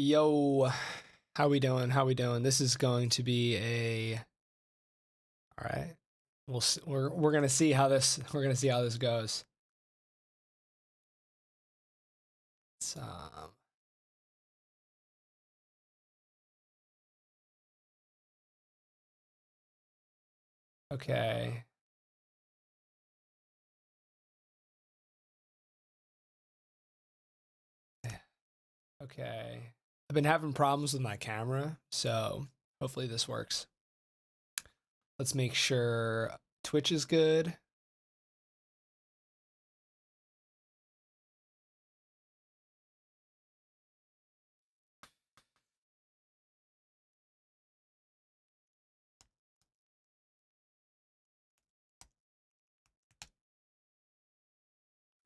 Yo, how we doing? How we doing? This is going to be a. All right, we're gonna see how this goes. So, okay. Okay. I've been having problems with my camera, so hopefully this works. Let's make sure Twitch is good.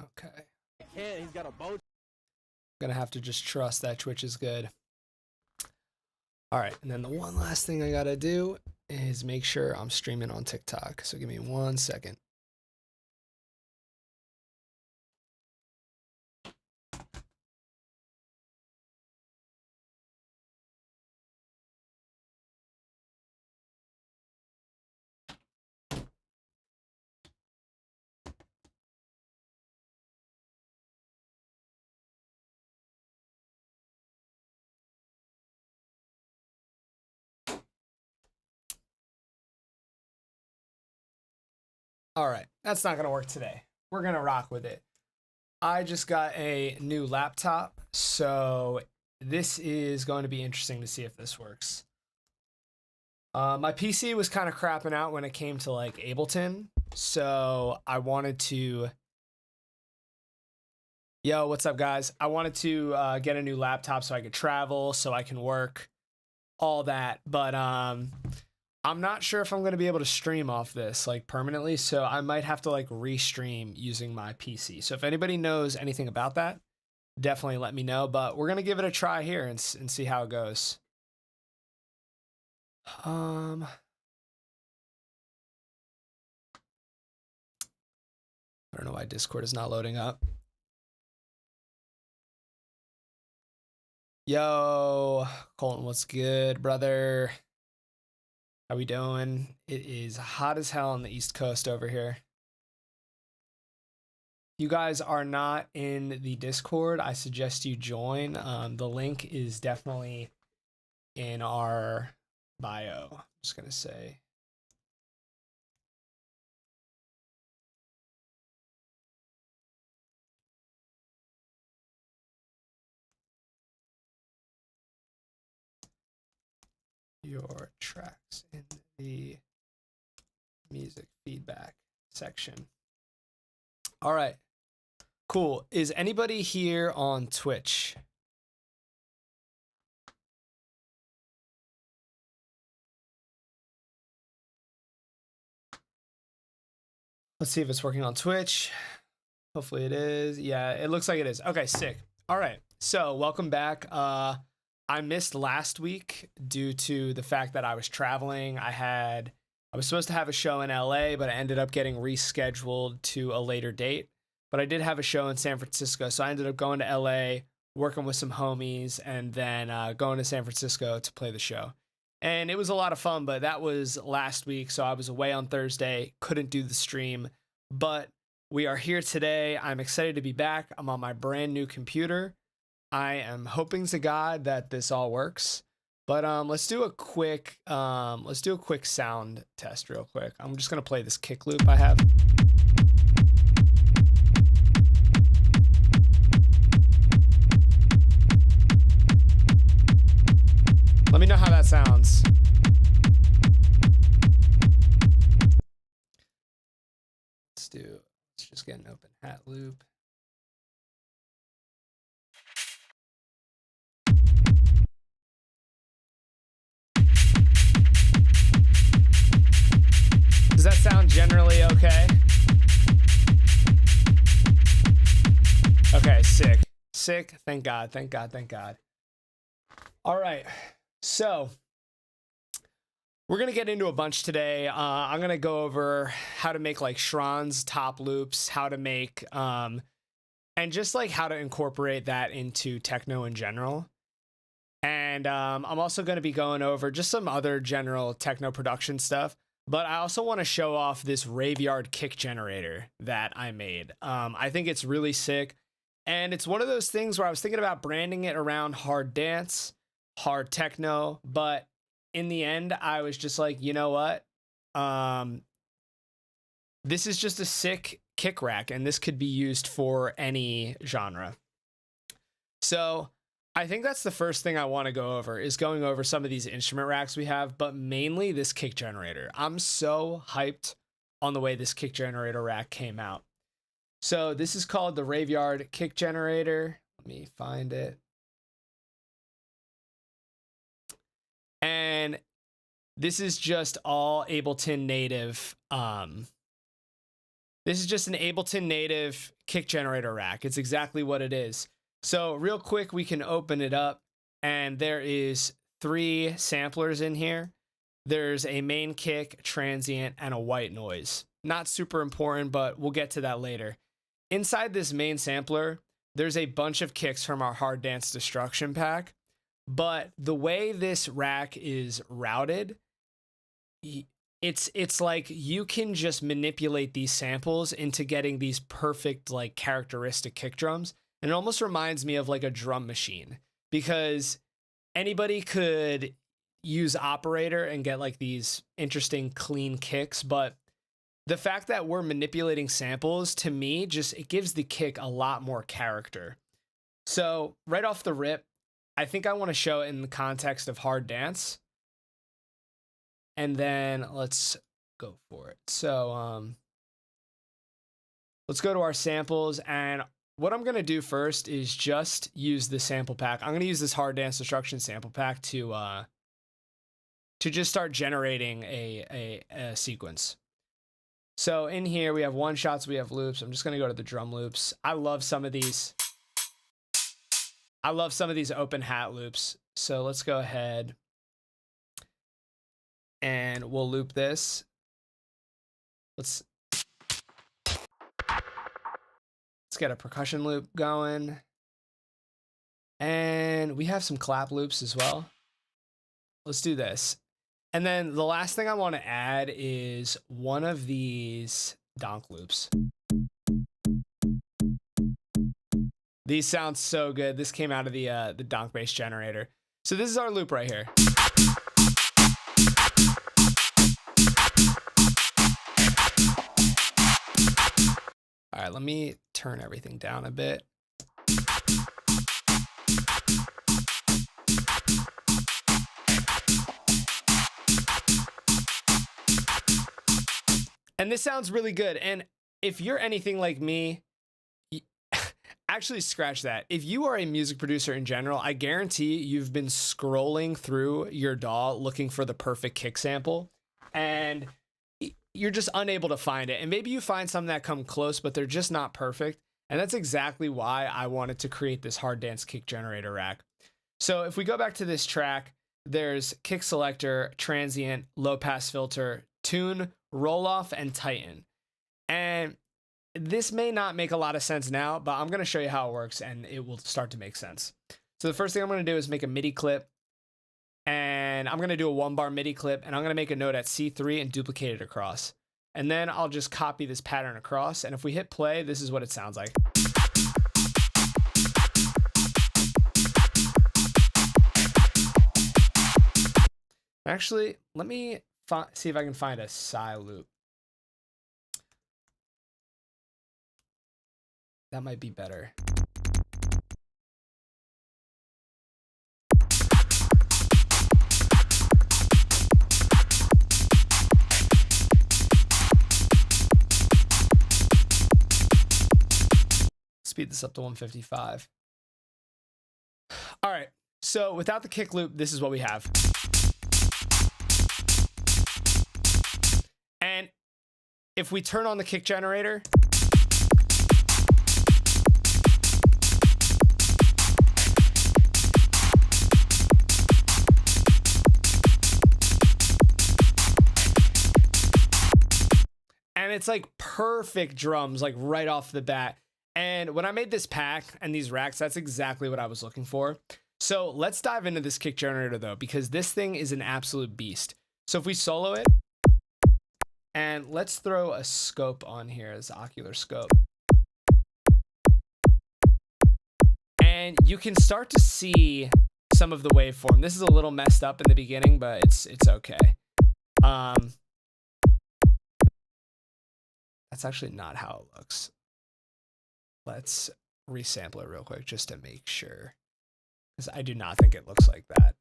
Okay. He's got a boat. I'm gonna have to just trust that Twitch is good. All right, and then the one last thing I gotta do is make sure I'm streaming on TikTok. So give me 1 second. All right, that's not gonna work today. We're gonna rock with it. I just got a new laptop, so this is going to be interesting to see if this works. My PC was kind of crapping out when it came to like Ableton, so I wanted to. Yo, what's up, guys? I wanted to get a new laptop so I could travel, so I can work, all that. But I'm not sure if I'm going to be able to stream off this like permanently, so I might have to like restream using my PC. So if anybody knows anything about that, definitely let me know. But we're going to give it a try here and see how it goes. I don't know why Discord is not loading up. Yo, Colton, what's good, brother? How we doing? It is hot as hell on the East Coast over here. You guys are not in the Discord, I suggest you join. The link is definitely in our bio. I'm just gonna say. Your tracks in the music feedback section. All right, cool. Is anybody here on Twitch? Let's see if it's working on Twitch. Hopefully it is. Yeah, it looks like it is. Okay, sick. All right, so welcome back. I missed last week due to the fact that I was traveling. I was supposed to have a show in LA, but I ended up getting rescheduled to a later date. But I did have a show in San Francisco, so I ended up going to LA, working with some homies, and then going to San Francisco to play the show. And it was a lot of fun, but that was last week, so I was away on Thursday, couldn't do the stream. But we are here today. I'm excited to be back. I'm on my brand new computer. I am hoping to God that this all works. But let's do a quick sound test real quick. I'm just gonna play this kick loop I have. Let me know how that sounds. Let's just get an open hat loop. Does that sound generally okay? Okay, sick. Sick. Thank God. Thank God. Thank God. All right. So we're going to get into a bunch today. I'm going to go over how to make like Schranz top loops, how to make, and just like how to incorporate that into techno in general. And I'm also going to be going over just some other general techno production stuff. But I also want to show off this RAVEYARD kick generator that I made. I think it's really sick. And it's one of those things where I was thinking about branding it around hard dance, hard techno. But in the end, I was just like, you know what? This is just a sick kick rack, and this could be used for any genre. So I think that's the first thing I want to go over, is going over some of these instrument racks we have, but mainly this kick generator. I'm so hyped on the way this kick generator rack came out. So this is called the RAVEYARD kick generator. Let me find it. And this is just all Ableton native. This is just an Ableton native kick generator rack. It's exactly what it is. So real quick, we can open it up, and there is 3 samplers in here. There's a main kick, transient, and a white noise. Not super important, but we'll get to that later. Inside this main sampler, there's a bunch of kicks from our Hard Dance Destruction pack, but the way this rack is routed, it's like you can just manipulate these samples into getting these perfect, like, characteristic kick drums. And it almost reminds me of like a drum machine, because anybody could use Operator and get like these interesting clean kicks. But the fact that we're manipulating samples, to me, just, it gives the kick a lot more character. So right off the rip, I think I want to show it in the context of hard dance. And then let's go for it. So let's go to our samples, and what I'm going to do first is just use the sample pack. I'm going to use this Hard Dance Destruction sample pack to just start generating a sequence. So in here we have one shots, we have loops. I'm just going to go to the drum loops. I love some of these. I love some of these open hat loops. So let's go ahead and we'll loop this. Let's get a percussion loop going. And we have some clap loops as well. Let's do this. And then the last thing I want to add is one of these donk loops. These sound so good. This came out of the donk bass generator. So this is our loop right here. All right, let me turn everything down a bit. And this sounds really good. And if you're anything like me, actually scratch that. If you are a music producer in general, I guarantee you've been scrolling through your DAW looking for the perfect kick sample, and you're just unable to find it. And maybe you find some that come close, but they're just not perfect. And that's exactly why I wanted to create this hard dance kick generator rack. So if we go back to this track, there's kick selector, transient, low pass filter, tune, roll off, and tighten. And this may not make a lot of sense now, but I'm going to show you how it works and it will start to make sense. So the first thing I'm going to do is make a MIDI clip, and I'm going to do a 1-bar MIDI clip, and I'm going to make a note at C3 and duplicate it across. And then I'll just copy this pattern across. And if we hit play, this is what it sounds like. Actually, let me see if I can find a psi loop. That might be better. Speed this up to 155. All right, so without the kick loop, this is what we have. And if we turn on the kick generator, and it's like perfect drums, like right off the bat. And when I made this pack and these racks, that's exactly what I was looking for. So let's dive into this kick generator though, because this thing is an absolute beast. So if we solo it, and let's throw a scope on here as ocular scope. And you can start to see some of the waveform. This is a little messed up in the beginning, but it's okay. That's actually not how it looks. Let's resample it real quick just to make sure, because I do not think it looks like that.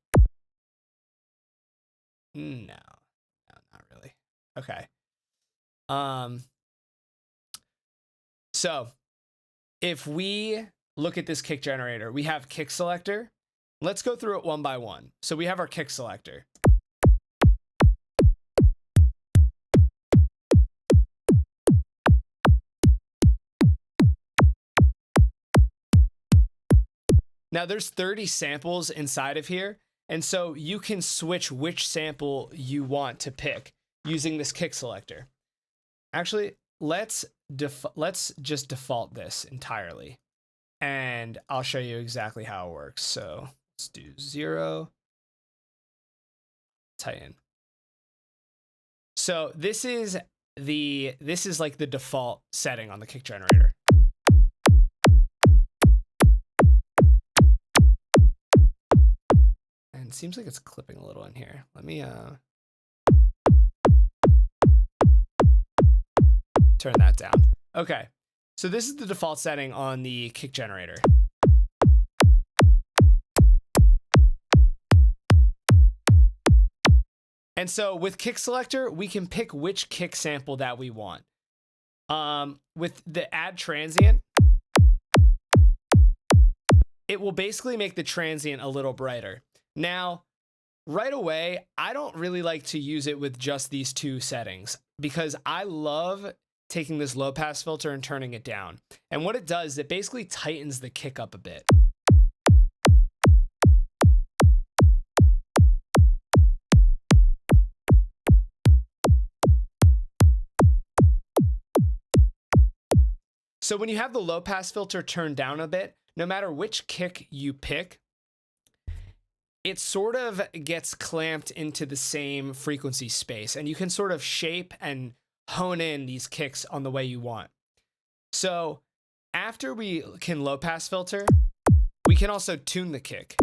No, not really. Okay. So if we look at this kick generator, we have kick selector. Let's go through it one by one. So we have our kick selector. Now there's 30 samples inside of here, and so you can switch which sample you want to pick using this kick selector. Actually, let's just default this entirely, and I'll show you exactly how it works. So let's do 0, tighten. So this is like the default setting on the kick generator. And it seems like it's clipping a little in here. Let me turn that down. Okay, so this is the default setting on the kick generator. And so with kick selector, we can pick which kick sample that we want. With the add transient, it will basically make the transient a little brighter. Now, right away, I don't really like to use it with just these two settings because I love taking this low pass filter and turning it down. And what it does, it basically tightens the kick up a bit. So when you have the low pass filter turned down a bit, no matter which kick you pick, it sort of gets clamped into the same frequency space, and you can sort of shape and hone in these kicks on the way you want. So after we can low pass filter, we can also tune the kick.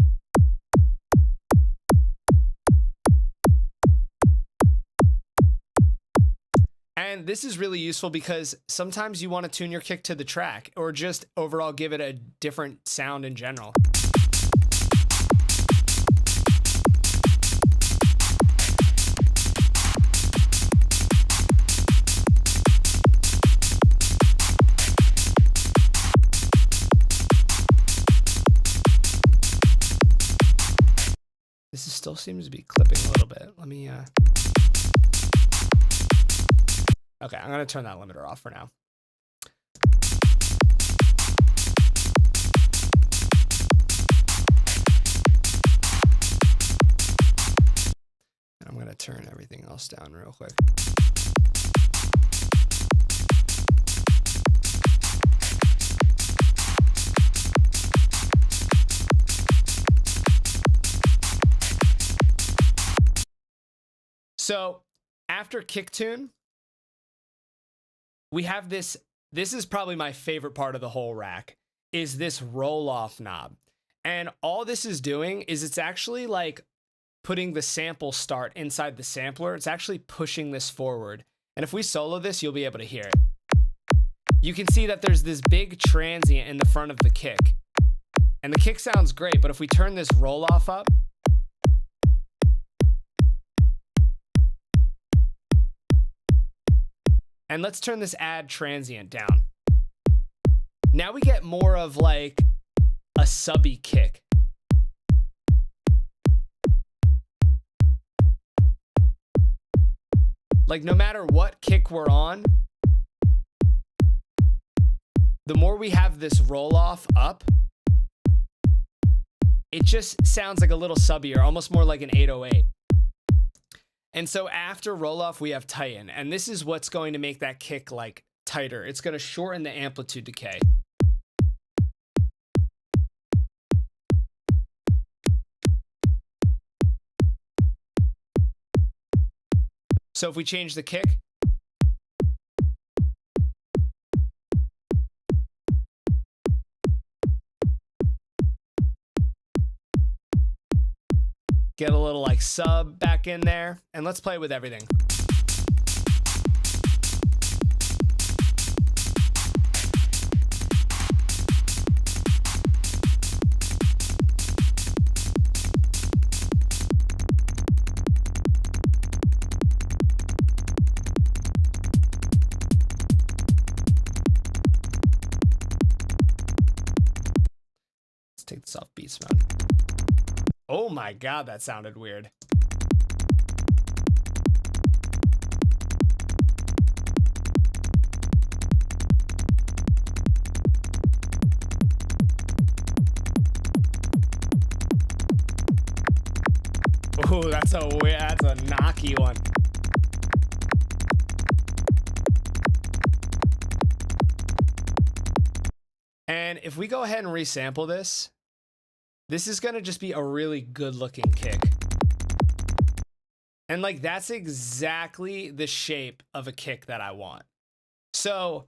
And this is really useful because sometimes you want to tune your kick to the track or just overall give it a different sound in general. This still seems to be clipping a little bit. Let me, okay, I'm gonna turn that limiter off for now. And I'm gonna turn everything else down real quick. So after kick tune, we have this is probably my favorite part of the whole rack, is this roll off knob. And all this is doing is it's actually like putting the sample start inside the sampler. It's actually pushing this forward. And if we solo this, you'll be able to hear it. You can see that there's this big transient in the front of the kick. And the kick sounds great, but if we turn this roll off up, and let's turn this add transient down. Now we get more of like a subby kick. Like no matter what kick we're on, the more we have this roll off up, it just sounds like a little subbier, almost more like an 808. And so after roll off, we have tighten. And this is what's going to make that kick like tighter. It's going to shorten the amplitude decay. So if we change the kick, get a little like sub back in there, and let's play with everything. Let's take this off beats mode. Oh my God, that sounded weird. Oh, that's a knocky one. And if we go ahead and resample this, this is gonna just be a really good looking kick. And like, that's exactly the shape of a kick that I want. So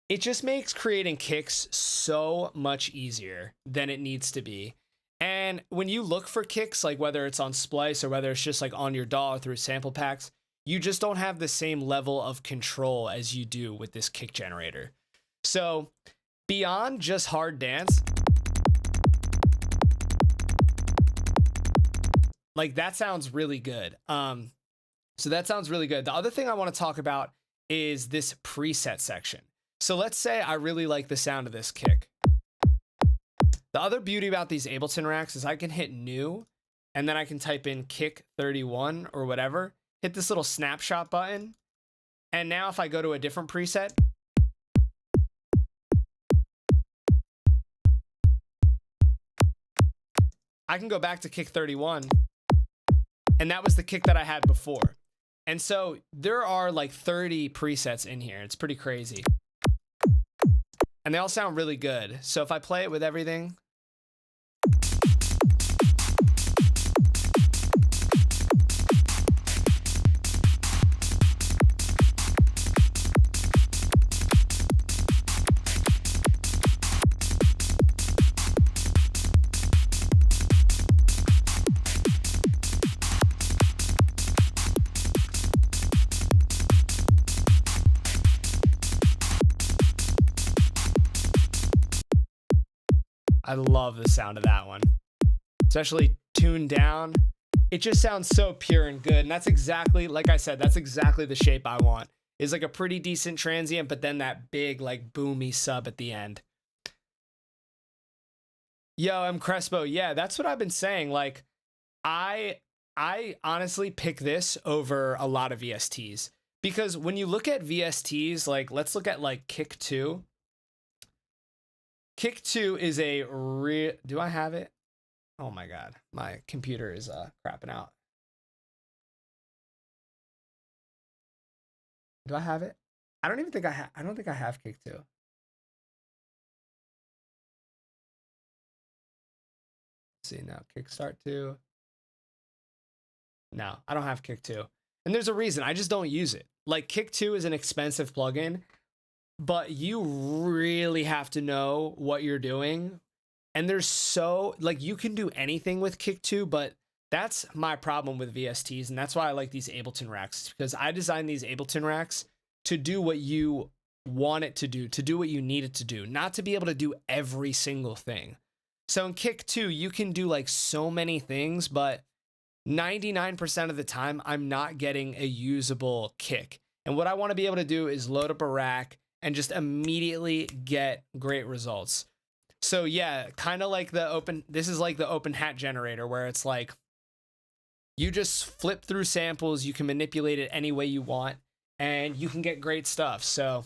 it just makes creating kicks so much easier than it needs to be. And when you look for kicks, like whether it's on Splice or whether it's just like on your DAW or through sample packs, you just don't have the same level of control as you do with this kick generator. So beyond just hard dance, like that sounds really good. So that sounds really good. The other thing I want to talk about is this preset section. So let's say I really like the sound of this kick. The other beauty about these Ableton racks is I can hit new, and then I can type in kick 31 or whatever, hit this little snapshot button. And now if I go to a different preset, I can go back to kick 31. And that was the kick that I had before. And so there are like 30 presets in here. It's pretty crazy. And they all sound really good. So if I play it with everything. I love the sound of that one, especially tuned down. It just sounds so pure and good. And that's exactly, like I said, that's exactly the shape I want. Is like a pretty decent transient, but then that big like boomy sub at the end. Yo, I'm Crespo. Yeah, that's what I've been saying. Like I honestly pick this over a lot of VSTs, because when you look at VSTs, like let's look at like Kick 2. Kick 2 is a real, do I have it? Oh my God, my computer is crapping out. Do I have it? I don't even think I don't think I have Kick 2. Let's see now, Kickstart 2. No, I don't have Kick 2. And there's a reason, I just don't use it. Like Kick 2 is an expensive plugin, but you really have to know what you're doing. And there's so, like, you can do anything with Kick 2, but that's my problem with VSTs. And that's why I like these Ableton racks, because I designed these Ableton racks to do what you want it to do what you need it to do, not to be able to do every single thing. So in Kick 2, you can do like so many things, but 99% of the time, I'm not getting a usable kick. And what I want to be able to do is load up a rack and just immediately get great results. So yeah, kind of like the open, this is like the open hat generator, where it's like, you just flip through samples, you can manipulate it any way you want, and you can get great stuff. So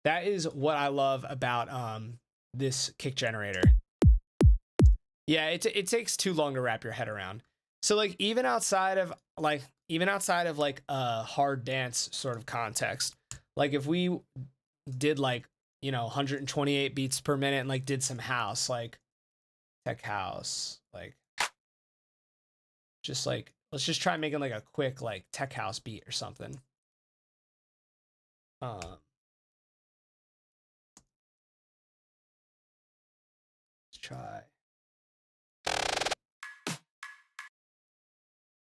that is what I love about this kick generator. Yeah, it takes too long to wrap your head around. So like even outside of like a hard dance sort of context, like if we did like, you know, 128 beats per minute and like did some house, like tech house, like just like Let's just try making like a quick like tech house beat or something. Let's try.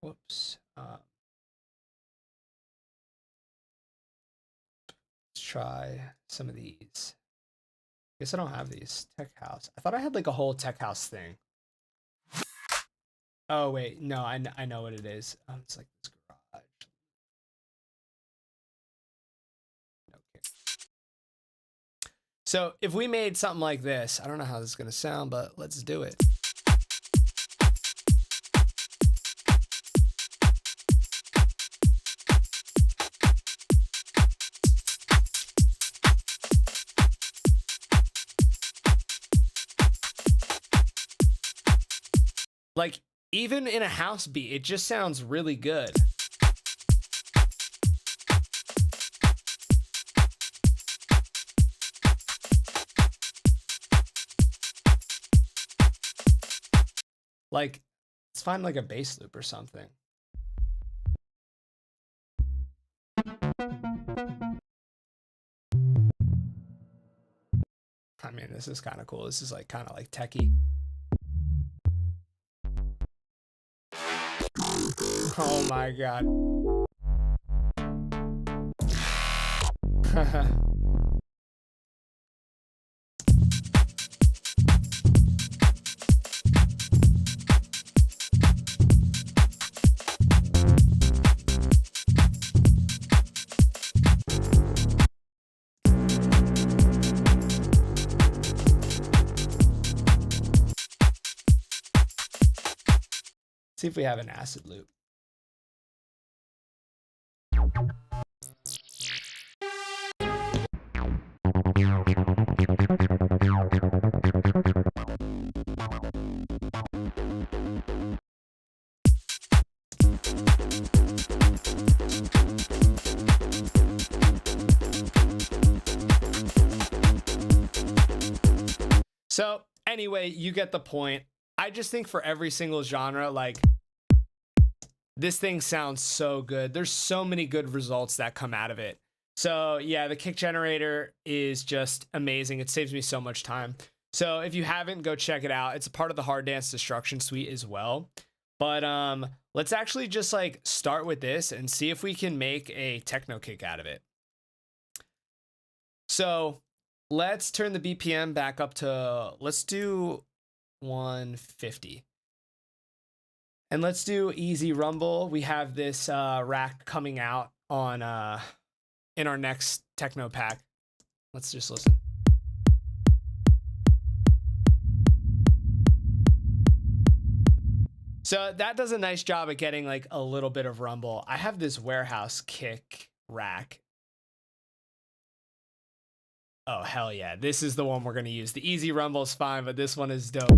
Whoops. Let's try some of these. Guess I don't have these. Tech house. I thought I had like a whole tech house thing. Oh wait, no, I know what it is. It's like this garage. Okay. So if we made something like this, I don't know how this is gonna sound, but let's do it. Like, even in a house beat, it just sounds really good. Like, let's find like a bass loop or something. I mean, this is kind of cool. This is like kind of like techie. Oh my god. See if we have an acid loop. So anyway, you get the point. I just think for every single genre, like, this thing sounds so good. There's so many good results that come out of it. So yeah, the kick generator is just amazing. It saves me so much time. So if you haven't, go check it out. It's a part of the Hard Dance Destruction Suite as well. But let's actually just like start with this and see if we can make a techno kick out of it. So let's turn the BPM back up to, let's do 150. And let's do easy rumble. We have this rack coming out on in our next techno pack. Let's just listen. So that does a nice job at getting like a little bit of rumble. I have this warehouse kick rack. Oh, hell yeah. This is the one we're going to use. The easy rumble is fine, but this one is dope.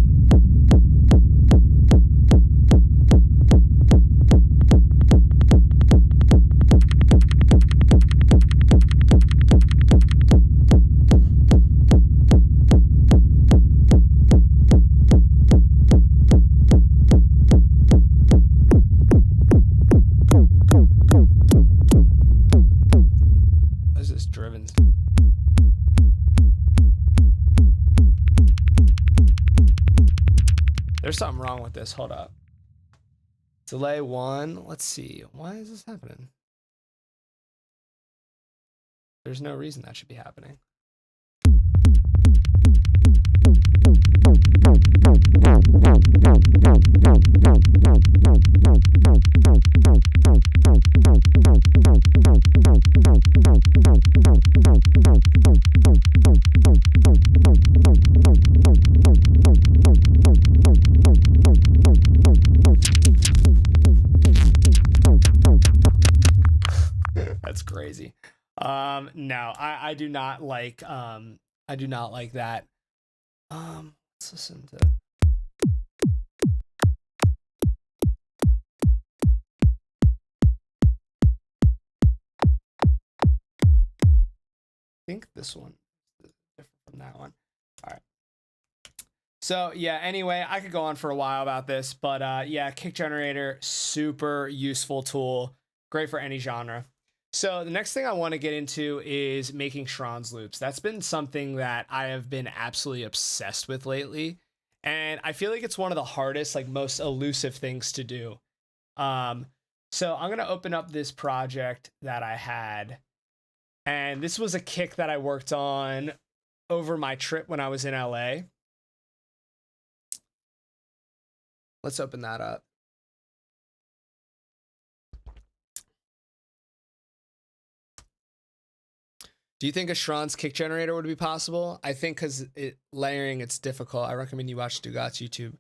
What is this driven? There's something wrong with this. Hold up. Delay 1. Let's see. Why is this happening? There's no reason that should be happening. That's crazy. No, I do not like that. Let's listen to. I think this one is different from that one. All right. So yeah, anyway, I could go on for a while about this, but yeah, kick generator, super useful tool, great for any genre. So the next thing I want to get into is making Schranz loops. That's been something that I have been absolutely obsessed with lately. And I feel like it's one of the hardest, like most elusive things to do. So I'm going to open up this project that I had. And this was a kick that I worked on over my trip when I was in LA. Let's open that up. Do you think a Schranz kick generator would be possible? I think because layering, it's difficult. I recommend you watch Dugat's YouTube.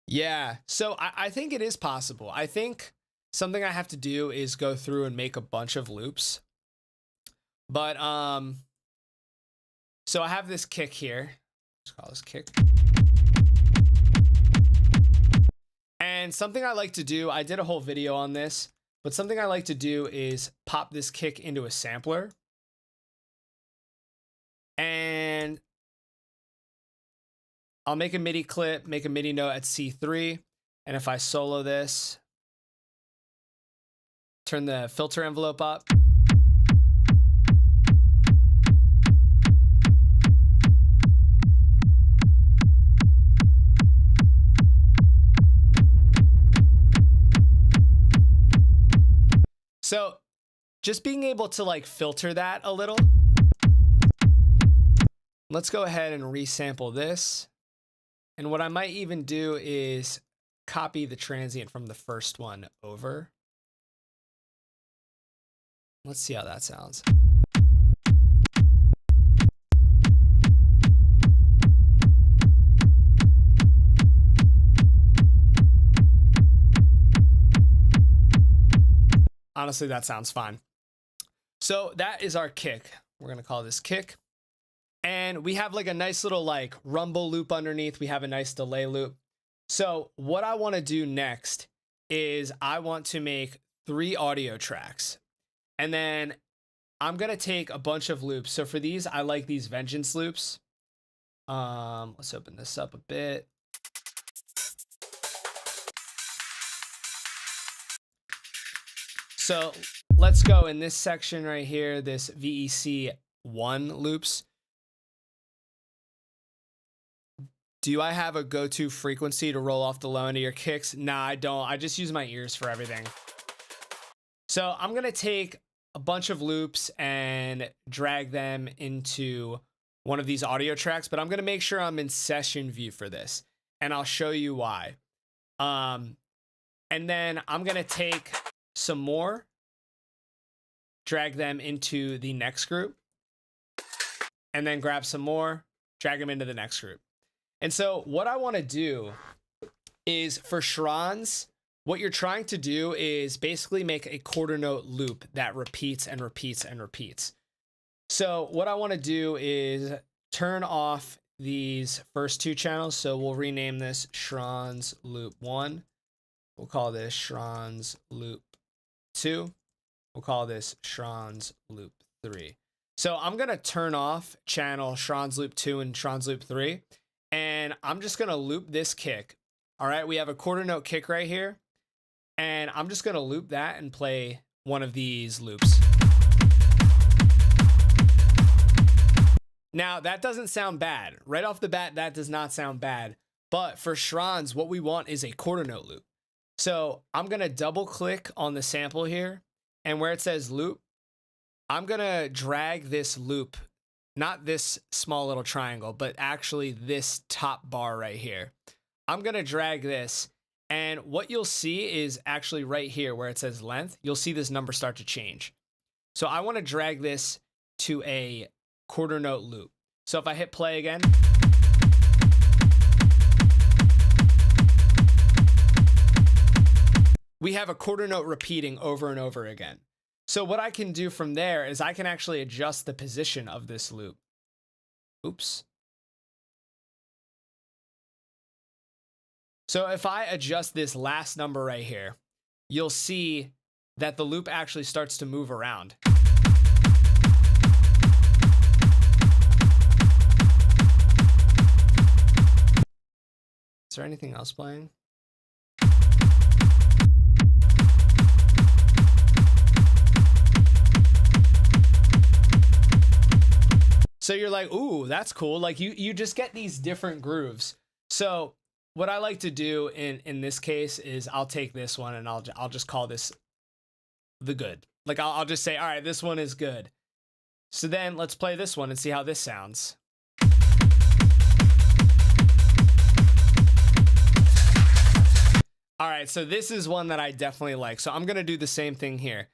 Yeah, so I think it is possible. I think something I have to do is go through and make a bunch of loops. But, so I have this kick here. Let's call this kick. And something I like to do, I did a whole video on this, but something I like to do is pop this kick into a sampler. And I'll make a MIDI clip, make a MIDI note at C3. And if I solo this, turn the filter envelope up. So just being able to like filter that a little. Let's go ahead and resample this. And what I might even do is copy the transient from the first one over. Let's see how that sounds. Honestly, that sounds fine. So that is our kick. We're going to call this kick. And we have like a nice little like rumble loop underneath. We have a nice delay loop. So what I want to do next is I want to make 3 audio tracks. And then I'm going to take a bunch of loops. So for these, I like these vengeance loops. Let's open this up a bit. So let's go in this section right here, this VEC 1 loops. Do I have a go-to frequency to roll off the low end of your kicks? Nah, I don't. I just use my ears for everything. So I'm going to take a bunch of loops and drag them into one of these audio tracks, but I'm going to make sure I'm in session view for this, and I'll show you why. And then I'm going to take some more, drag them into the next group, and then grab some more, drag them into the next group. And so what I want to do is for Schranz, what you're trying to do is basically make a quarter note loop that repeats and repeats and repeats. So what I want to do is turn off these first 2 channels. So we'll rename this Schranz loop 1. We'll call this Schranz loop 2. We'll call this Schranz loop 3. So I'm going to turn off channel Schranz loop 2 and Schranz loop 3. And I'm just going to loop this kick. All right, we have a quarter note kick right here. And I'm just going to loop that and play one of these loops. Now, that doesn't sound bad. Right off the bat, that does not sound bad. But for Schranz, what we want is a quarter note loop. So I'm going to double click on the sample here. And where it says loop, I'm going to drag this loop. Not this small little triangle, but actually this top bar right here. I'm going to drag this, and what you'll see is actually right here where it says length, you'll see this number start to change. So I want to drag this to a quarter note loop. So if I hit play again, we have a quarter note repeating over and over again. So what I can do from there is I can actually adjust the position of this loop. Oops. So if I adjust this last number right here, you'll see that the loop actually starts to move around. Is there anything else playing? So you're like, ooh, that's cool. Like you just get these different grooves. So what I like to do in this case is I'll take this one and I'll just call this the good. Like I'll just say, all right, this one is good. So then let's play this one and see how this sounds. All right, so this is one that I definitely like. So I'm gonna do the same thing here.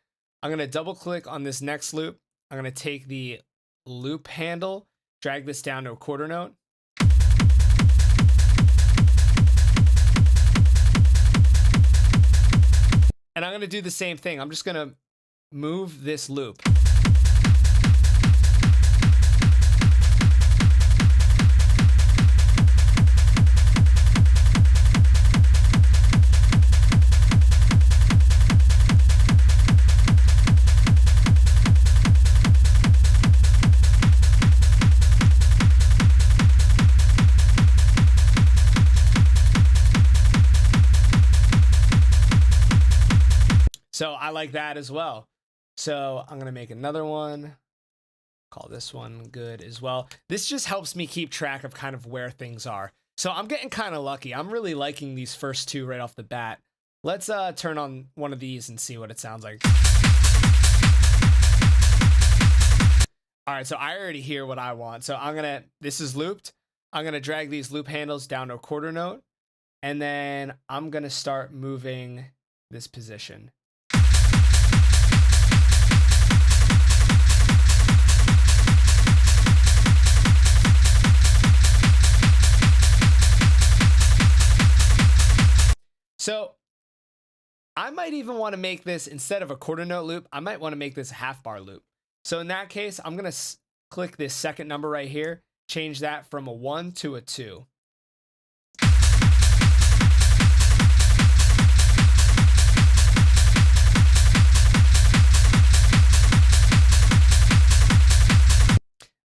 I'm gonna double click on this next loop. I'm gonna take the loop handle, drag this down to a quarter note. And I'm gonna do the same thing. I'm just gonna move this loop. So I like that as well. So I'm gonna make another one, call this one good as well. This just helps me keep track of kind of where things are. So I'm getting kind of lucky. I'm really liking these first two right off the bat. Let's turn on one of these and see what it sounds like. All right, so I already hear what I want. So this is looped. I'm gonna drag these loop handles down to a quarter note, and then I'm gonna start moving this position. So I might even want to make this, instead of a quarter note loop, I might want to make this a half bar loop. So in that case, I'm going to click this second number right here, change that from a 1 to a 2.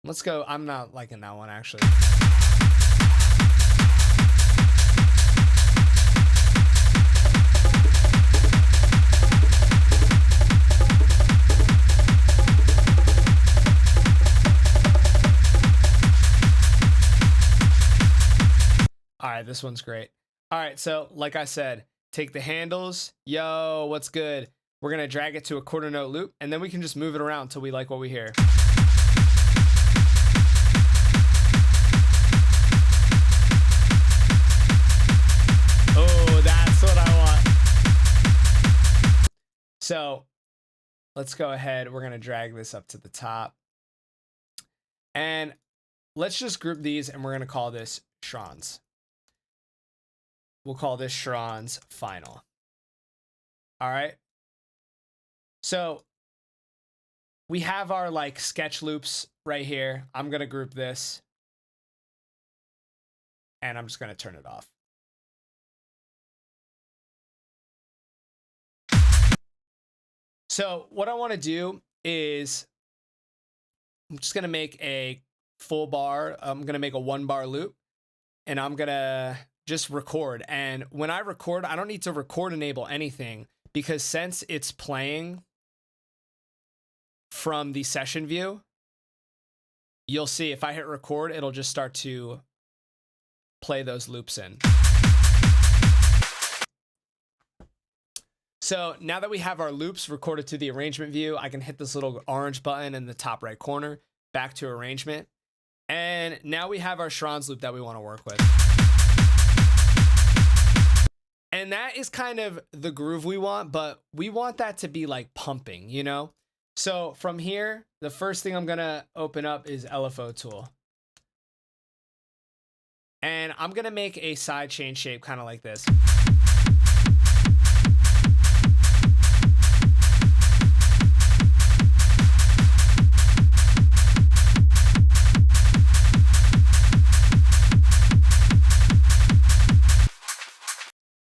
Let's go. I'm not liking that one actually. All right, this one's great. All right, so like I said, take the handles. Yo, what's good? We're gonna drag it to a quarter note loop, and then we can just move it around till we like what we hear. Oh, that's what I want. So let's go ahead. We're gonna drag this up to the top. And let's just group these, and we're gonna call this Schranz. We'll call this Schranz final. All right. So we have our like sketch loops right here. I'm going to group this and I'm just going to turn it off. So what I want to do is I'm just going to make a full bar. I'm going to make a 1 bar loop, and I'm going to just record. And when I record, I don't need to record enable anything, because since it's playing from the session view, you'll see if I hit record, it'll just start to play those loops in. So now that we have our loops recorded to the arrangement view, I can hit this little orange button in the top right corner, back to arrangement. And now we have our Schranz loop that we want to work with. And that is kind of the groove we want, but we want that to be like pumping, you know? So from here, the first thing I'm gonna open up is LFO tool. And I'm gonna make a side chain shape kind of like this.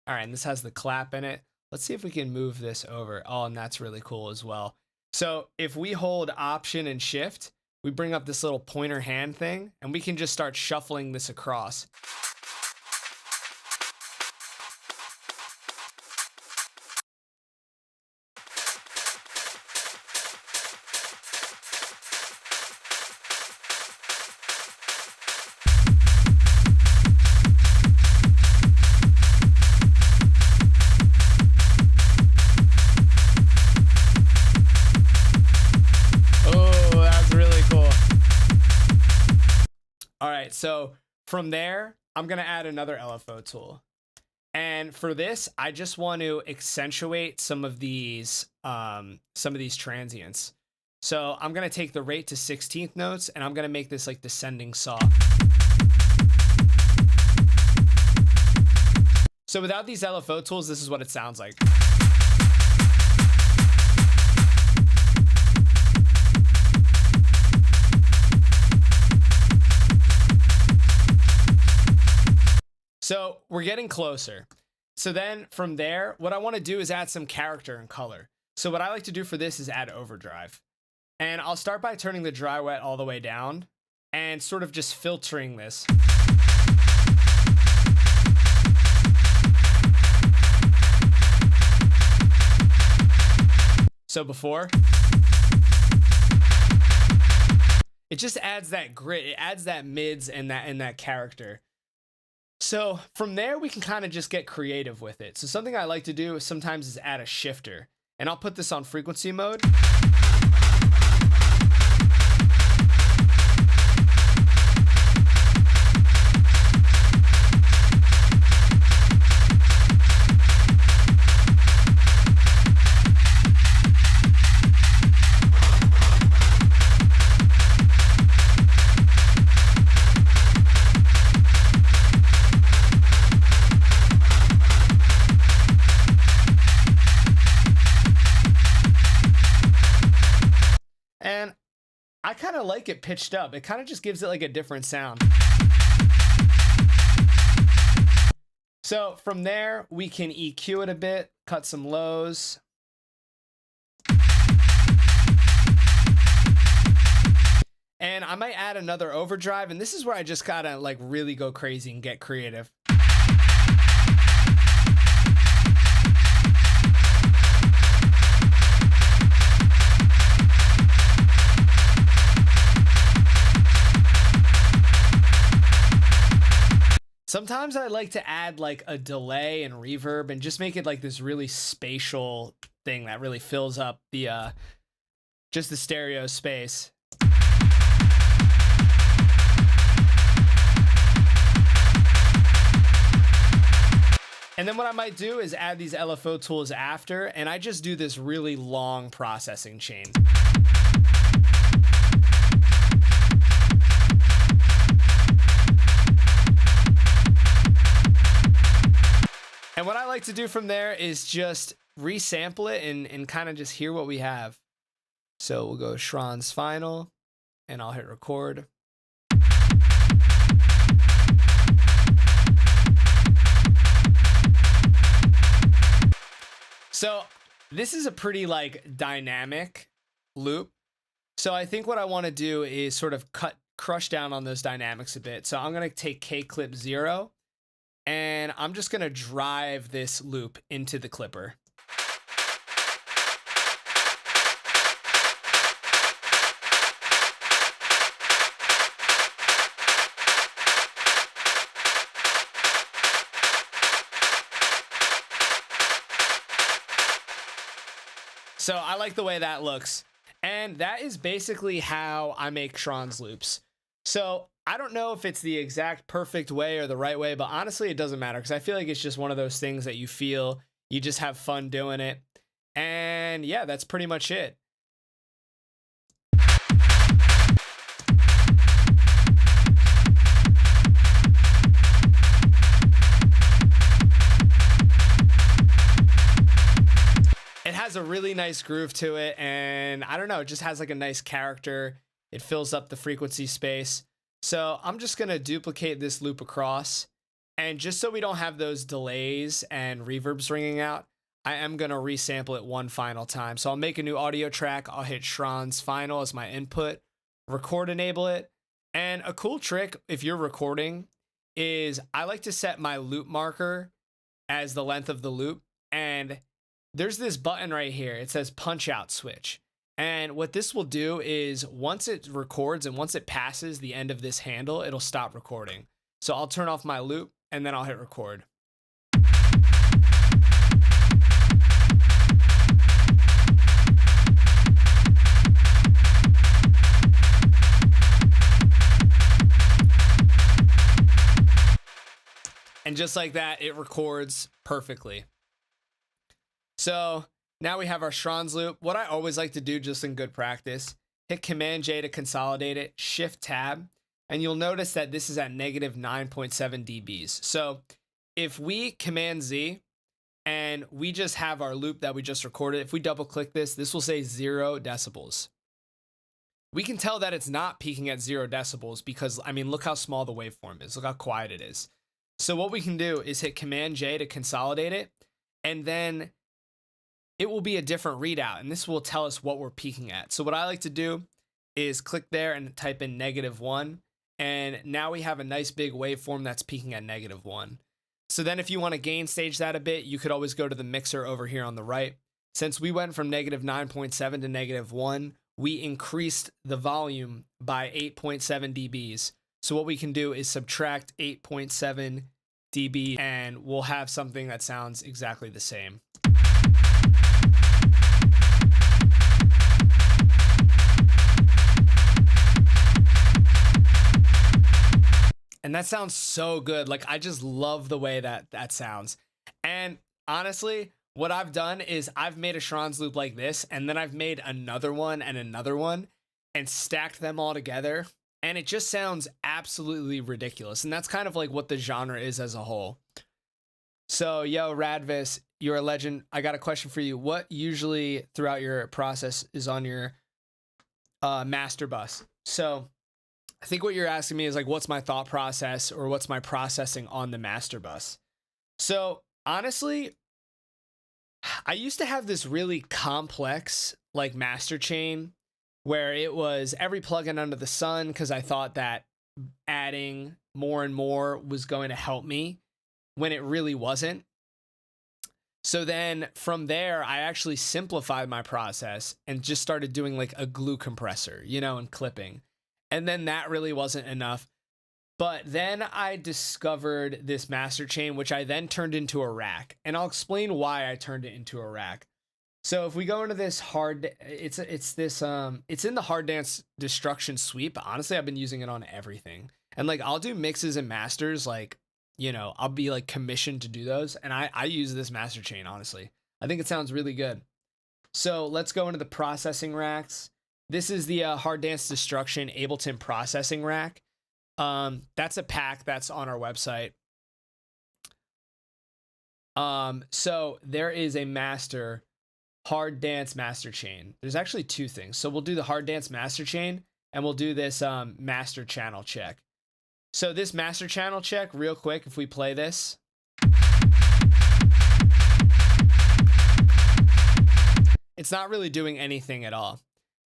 All right, and this has the clap in it. Let's see if we can move this over. Oh, and that's really cool as well. So if we hold Option and Shift, we bring up this little pointer hand thing, and we can just start shuffling this across. so from there, I'm gonna add another LFO tool. And for this, I just want to accentuate some of these transients. So I'm gonna take the rate to 16th notes, and I'm gonna make this like descending saw. So without these LFO tools, this is what it sounds like. So we're getting closer. So then from there, what I want to do is add some character and color. So what I like to do for this is add overdrive. And I'll start by turning the dry wet all the way down and sort of just filtering this. So before, it just adds that grit. It adds that mids and that character. So from there, we can kind of just get creative with it. So something I like to do sometimes is add a shifter, and I'll put this on frequency mode. And I kind of like it pitched up. It kind of just gives it like a different sound. So from there, we can EQ it a bit, cut some lows. And I might add another overdrive, and this is where I just gotta like really go crazy and get creative. Sometimes I like to add like a delay and reverb and just make it like this really spatial thing that really fills up the just the stereo space. And then what I might do is add these LFO tools after, and I just do this really long processing chain. And what I like to do from there is just resample it and kind of just hear what we have. So we'll go Schranz final, and I'll hit record. So this is a pretty like dynamic loop. So I think what I want to do is sort of crush down on those dynamics a bit. So I'm going to take K clip 0. And I'm just gonna drive this loop into the clipper. So I like the way that looks. And that is basically how I make Schranz loops. So I don't know if it's the exact perfect way or the right way, but honestly, it doesn't matter because I feel like it's just one of those things that you feel, you just have fun doing it. And yeah, that's pretty much it. It has a really nice groove to it, and I don't know, it just has like a nice character. It fills up the frequency space. So I'm just going to duplicate this loop across, and just so we don't have those delays and reverbs ringing out, I am going to resample it one final time. So I'll make a new audio track. I'll hit Schranz final as my input, record enable it. And a cool trick if you're recording is I like to set my loop marker as the length of the loop. And there's this button right here. It says punch out switch. And what this will do is once it records and once it passes the end of this handle, it'll stop recording. So I'll turn off my loop and then I'll hit record. just like that, it records perfectly. So now we have our Schranz loop. What I always like to do, just in good practice, hit Command J to consolidate it, Shift Tab, and you'll notice that this is at negative 9.7 dBs. So if we Command Z and we just have our loop that we just recorded, if we double click this, this will say 0 decibels. We can tell that it's not peaking at 0 decibels because, I mean, look how small the waveform is. Look how quiet it is. So what we can do is hit Command J to consolidate it, and then it will be a different readout, and this will tell us what we're peaking at. So what I like to do is click there and type in -1, and now we have a nice big waveform that's peaking at -1. So then if you want to gain stage that a bit, you could always go to the mixer over here on the right. Since we went from negative 9.7 to -1, we increased the volume by 8.7 dBs. So what we can do is subtract 8.7 dB and we'll have something that sounds exactly the same. And that sounds so good. Like, I just love the way that that sounds. And honestly, what I've done is I've made a Schranz loop like this, and then I've made another one and stacked them all together. And it just sounds absolutely ridiculous. And that's kind of like what the genre is as a whole. So, yo, Radvis, you're a legend. I got a question for you. What usually throughout your process is on your master bus? So I think what you're asking me is like, what's my thought process or what's my processing on the master bus? So honestly, I used to have this really complex like master chain where it was every plugin under the sun because I thought that adding more and more was going to help me when it really wasn't. So then from there, I actually simplified my process and just started doing like a glue compressor, you know, and clipping. And then that really wasn't enough. But then I discovered this master chain, which I then turned into a rack. And I'll explain why I turned it into a rack. So if we go into this it's in the Hard Dance Destruction suite, but honestly, I've been using it on everything. And like, I'll do mixes and masters, like, you know, I'll be like commissioned to do those. And I use this master chain, honestly. I think it sounds really good. So let's go into the processing racks. This is the Hard Dance Destruction Ableton processing rack. That's a pack that's on our website. So there is a master Hard Dance master chain. There's actually two things. So we'll do the Hard Dance master chain and we'll do this master channel check. So this master channel check, real quick, if we play this. It's not really doing anything at all.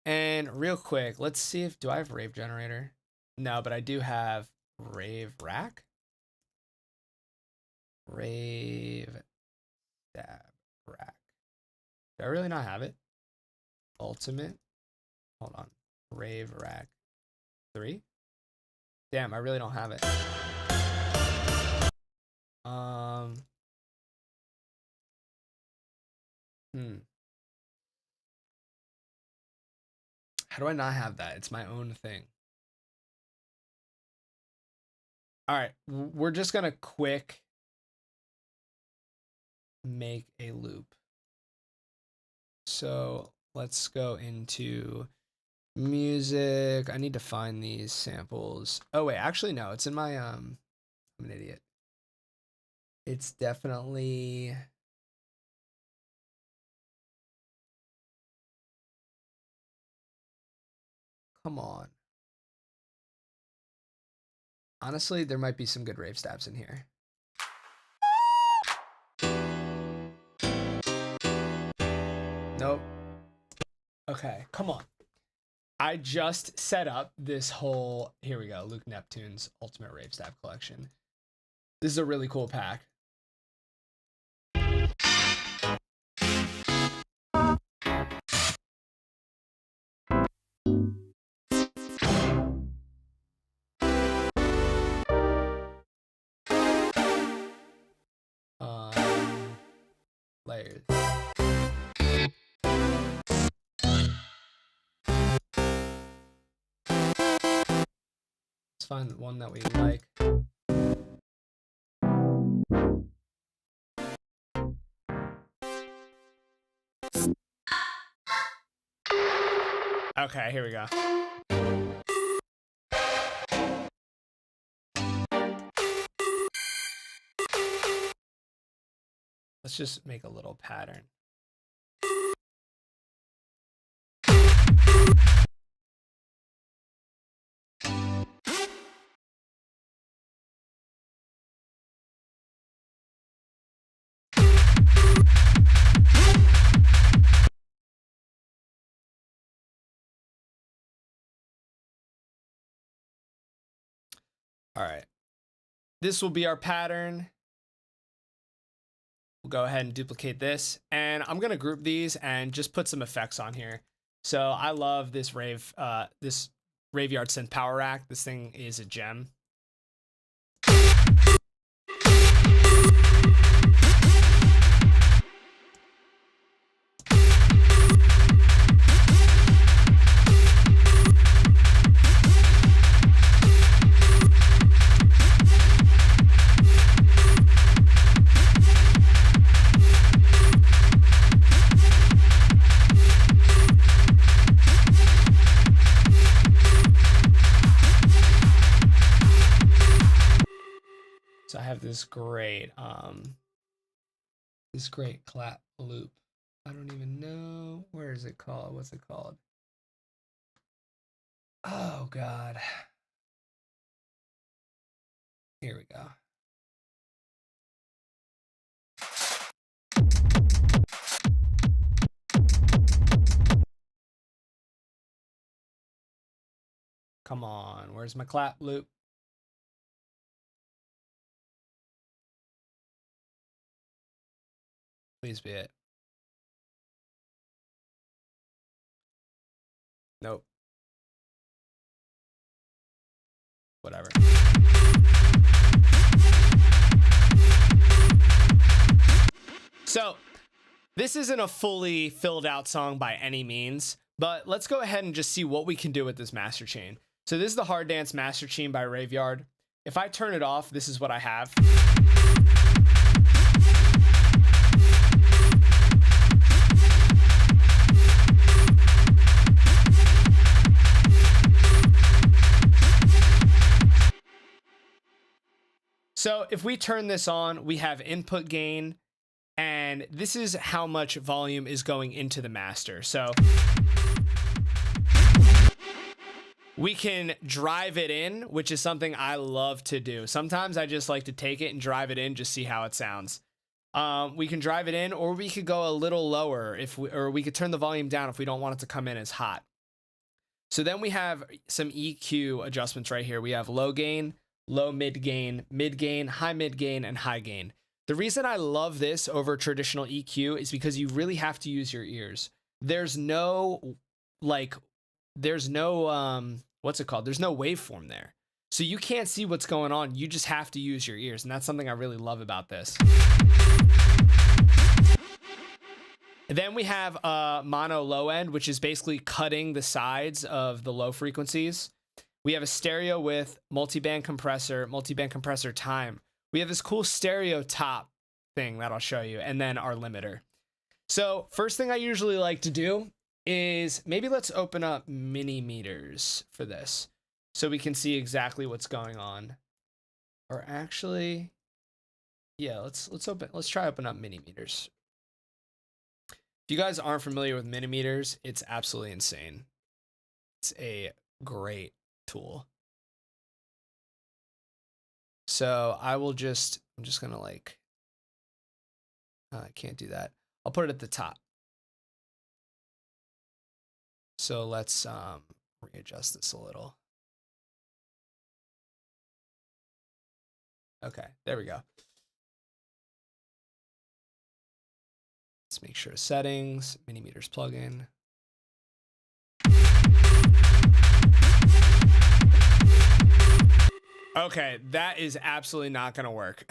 And real quick, let's see if, do I have Rave Generator? No, but I do have Rave Rack. Rave Stab Rack. Do I really not have it? Ultimate. Hold on. Rave Rack 3. Damn, I really don't have it. How do I not have that? It's my own thing. All right, we're just gonna quick make a loop. So let's go into music. I need to find these samples. Oh wait, actually no, it's in my I'm an idiot. It's definitely come on. Honestly, there might be some good rave stabs in here. Nope. Okay, come on. I just set up this whole, here we go, Luke Neptune's Ultimate Rave Stab Collection. This is a really cool pack. Layers. Let's find one that we like. Okay, here we go. Let's just make a little pattern. All right, this will be our pattern. We'll go ahead and duplicate this, and I'm gonna group these and just put some effects on here. So I love this this RAVEYARD Synth Power Rack. This thing is a gem. So I have this great clap loop. I don't even know, where is it called? What's it called? Oh God. Here we go. Come on, where's my clap loop? Please be it. Nope. Whatever. So this isn't a fully filled out song by any means, but let's go ahead and just see what we can do with this master chain. So this is the Hard Dance Master Chain by RAVEYARD. If I turn it off, this is what I have. So if we turn this on, we have input gain, and this is how much volume is going into the master. So we can drive it in, which is something I love to do. Sometimes I just like to take it and drive it in, just see how it sounds. We can drive it in, or we could go a little lower or we could turn the volume down if we don't want it to come in as hot. So then we have some EQ adjustments right here. We have low gain, low mid gain, high mid gain, and high gain. The reason I love this over traditional EQ is because you really have to use your ears. There's no what's it called? There's no waveform there. So you can't see what's going on. You just have to use your ears. And that's something I really love about this. And then we have mono low end, which is basically cutting the sides of the low frequencies. We have a stereo with multiband compressor time. We have this cool stereo top thing that I'll show you, and then our limiter. So first thing I usually like to do is maybe let's open up mini meters for this so we can see exactly what's going on. Or actually, yeah, let's try open up mini meters. If you guys aren't familiar with mini meters, it's absolutely insane. It's a great tool. So I'm just gonna I can't do that. I'll put it at the top. So let's readjust this a little. Okay, there we go. Let's make sure settings, mini meters plugin. Okay, that is absolutely not gonna work.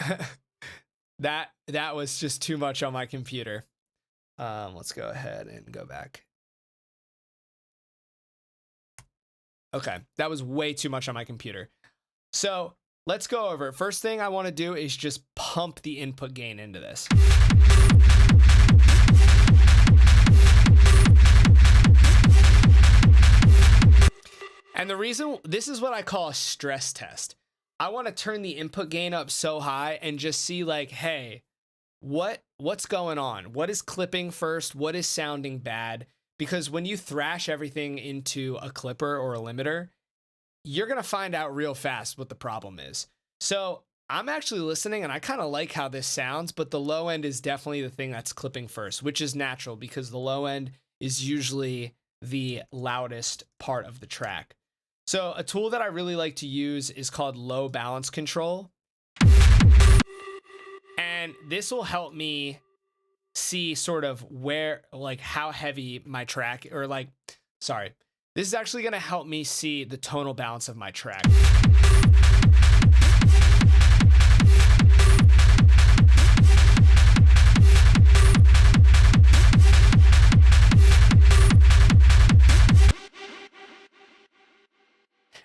that was just too much on my computer. Let's go ahead and go back. Okay, that was way too much on my computer. So let's go over it. First thing I want to do is just pump the input gain into this. And the reason, this is what I call a stress test. I want to turn the input gain up so high and just see like, hey, what's going on? What is clipping first? What is sounding bad? Because when you thrash everything into a clipper or a limiter, you're going to find out real fast what the problem is. So I'm actually listening and I kind of like how this sounds, but the low end is definitely the thing that's clipping first, which is natural because the low end is usually the loudest part of the track. So a tool that I really like to use is called low balance control. And this will help me see sort of where, like how heavy my track, or like, sorry, this is actually going to help me see the tonal balance of my track.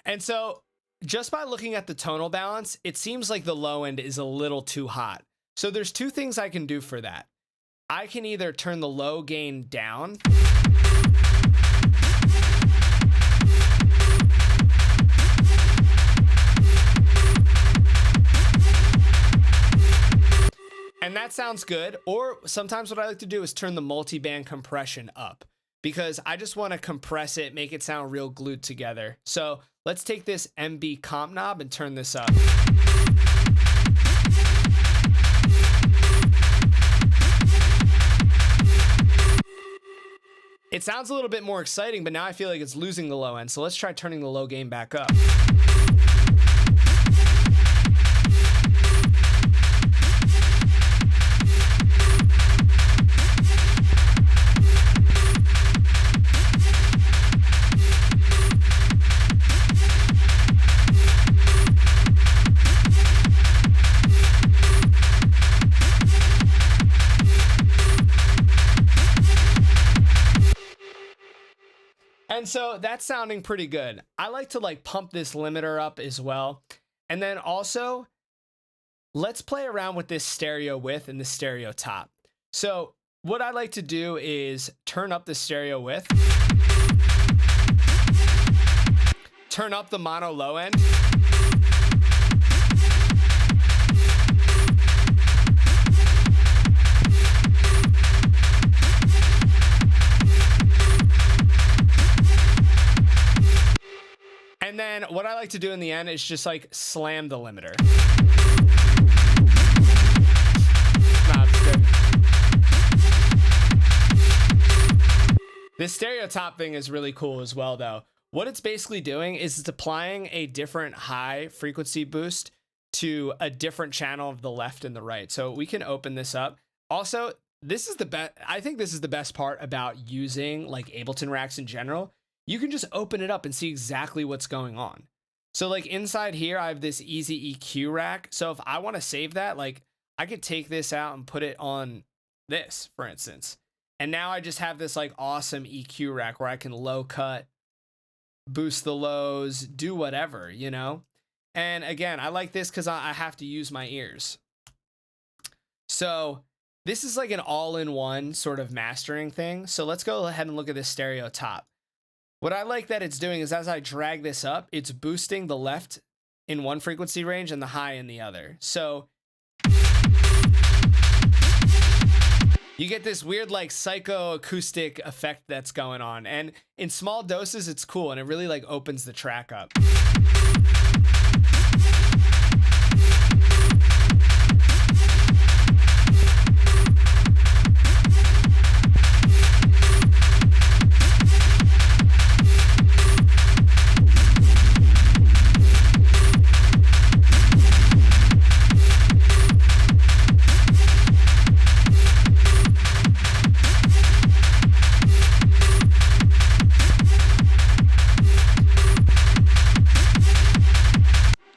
And so just by looking at the tonal balance, it seems like the low end is a little too hot. So there's two things I can do for that. I can either turn the low gain down, and that sounds good. Or sometimes what I like to do is turn the multi-band compression up, because I just want to compress it, make it sound real glued together. So let's take this MB comp knob and turn this up. It sounds a little bit more exciting, but now I feel like it's losing the low end. So let's try turning the low gain back up. And so that's sounding pretty good. I like to like pump this limiter up as well. And then also, let's play around with this stereo width and the stereo top. So what I like to do is turn up the stereo width, turn up the mono low end, and then what I like to do in the end is just like slam the limiter. Nah, it's good. This stereo top thing is really cool as well though. What it's basically doing is it's applying a different high frequency boost to a different channel of the left and the right. So we can open this up. Also, this is the best. I think this is the best part about using like Ableton racks in general. You can just open it up and see exactly what's going on. So like inside here, I have this easy EQ rack. So if I want to save that, like I could take this out and put it on this, for instance. And now I just have this like awesome EQ rack where I can low cut, boost the lows, do whatever, you know? And again, I like this because I have to use my ears. So this is like an all-in-one sort of mastering thing. So let's go ahead and look at this stereo top. What I like that it's doing is as I drag this up, it's boosting the left in one frequency range and the high in the other. So you get this weird like psychoacoustic effect that's going on. And in small doses, it's cool. And it really like opens the track up.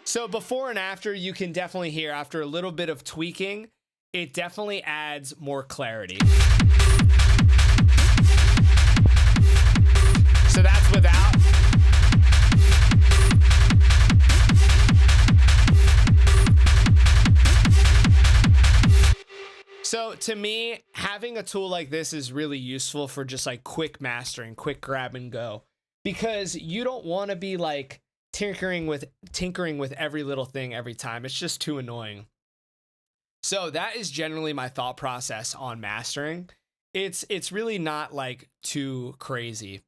So before and after, you can definitely hear after a little bit of tweaking, it definitely adds more clarity. So that's without. So to me, having a tool like this is really useful for just like quick mastering, quick grab and go, because you don't want to be like tinkering with every little thing every time. It's just too annoying. So that is generally my thought process on mastering. It's really not like too crazy.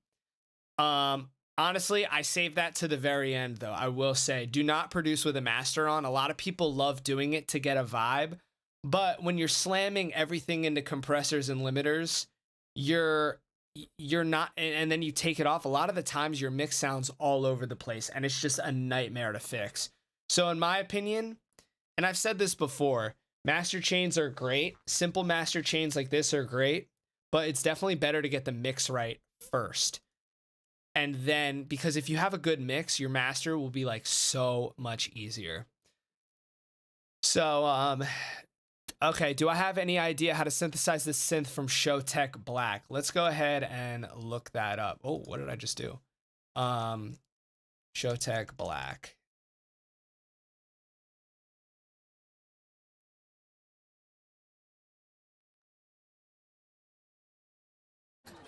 Honestly, I save that to the very end though. I will say, do not produce with a master on. A lot of people love doing it to get a vibe, but when you're slamming everything into compressors and limiters, you're not, and then you take it off. A lot of the times your mix sounds all over the place and it's just a nightmare to fix. So in my opinion, and I've said this before, master chains are great. Simple master chains like this are great, but it's definitely better to get the mix right first. And then, because if you have a good mix, your master will be like so much easier. So, okay, do I have any idea how to synthesize this synth from Showtek Black? Let's go ahead and look that up. Oh, what did I just do? Showtek Black.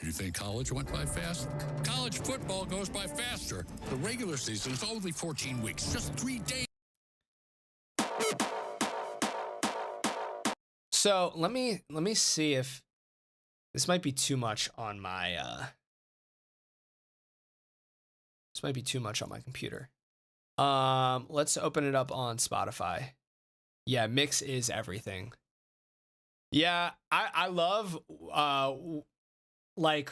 You think college went by fast? College football goes by faster. The regular season is only 14 weeks, just 3 days. So let me see if this might be too much on my this might be too much on my computer. Let's open it up on Spotify. Yeah, mix is everything. Yeah, I love like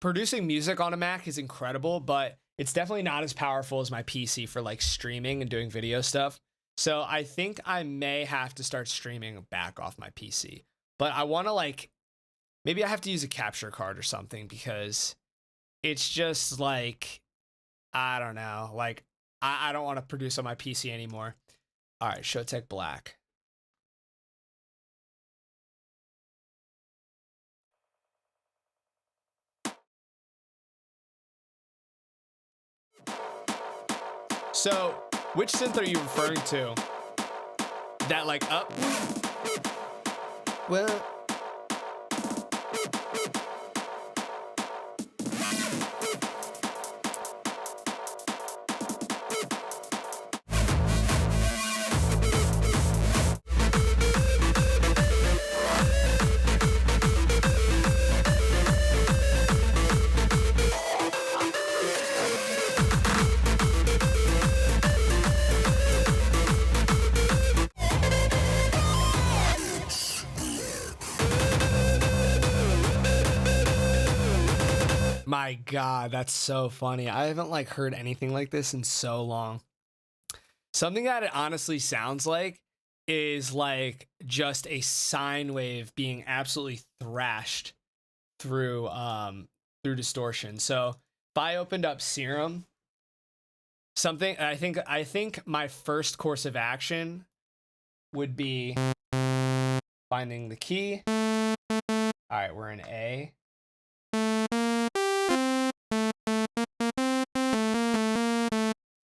producing music on a Mac is incredible, but it's definitely not as powerful as my PC for like streaming and doing video stuff. So I think I may have to start streaming back off my PC, but I want to like, maybe I have to use a capture card or something, because it's just like, I don't know, like I don't want to produce on my PC anymore. All right, Showtek Black. So, which synth are you referring to? That like up? Well, my God, that's so funny. I haven't like heard anything like this in so long. Something that it honestly sounds like is like just a sine wave being absolutely thrashed through through distortion. So if I opened up SERUM, something I think my first course of action would be finding the key. All right, we're in A.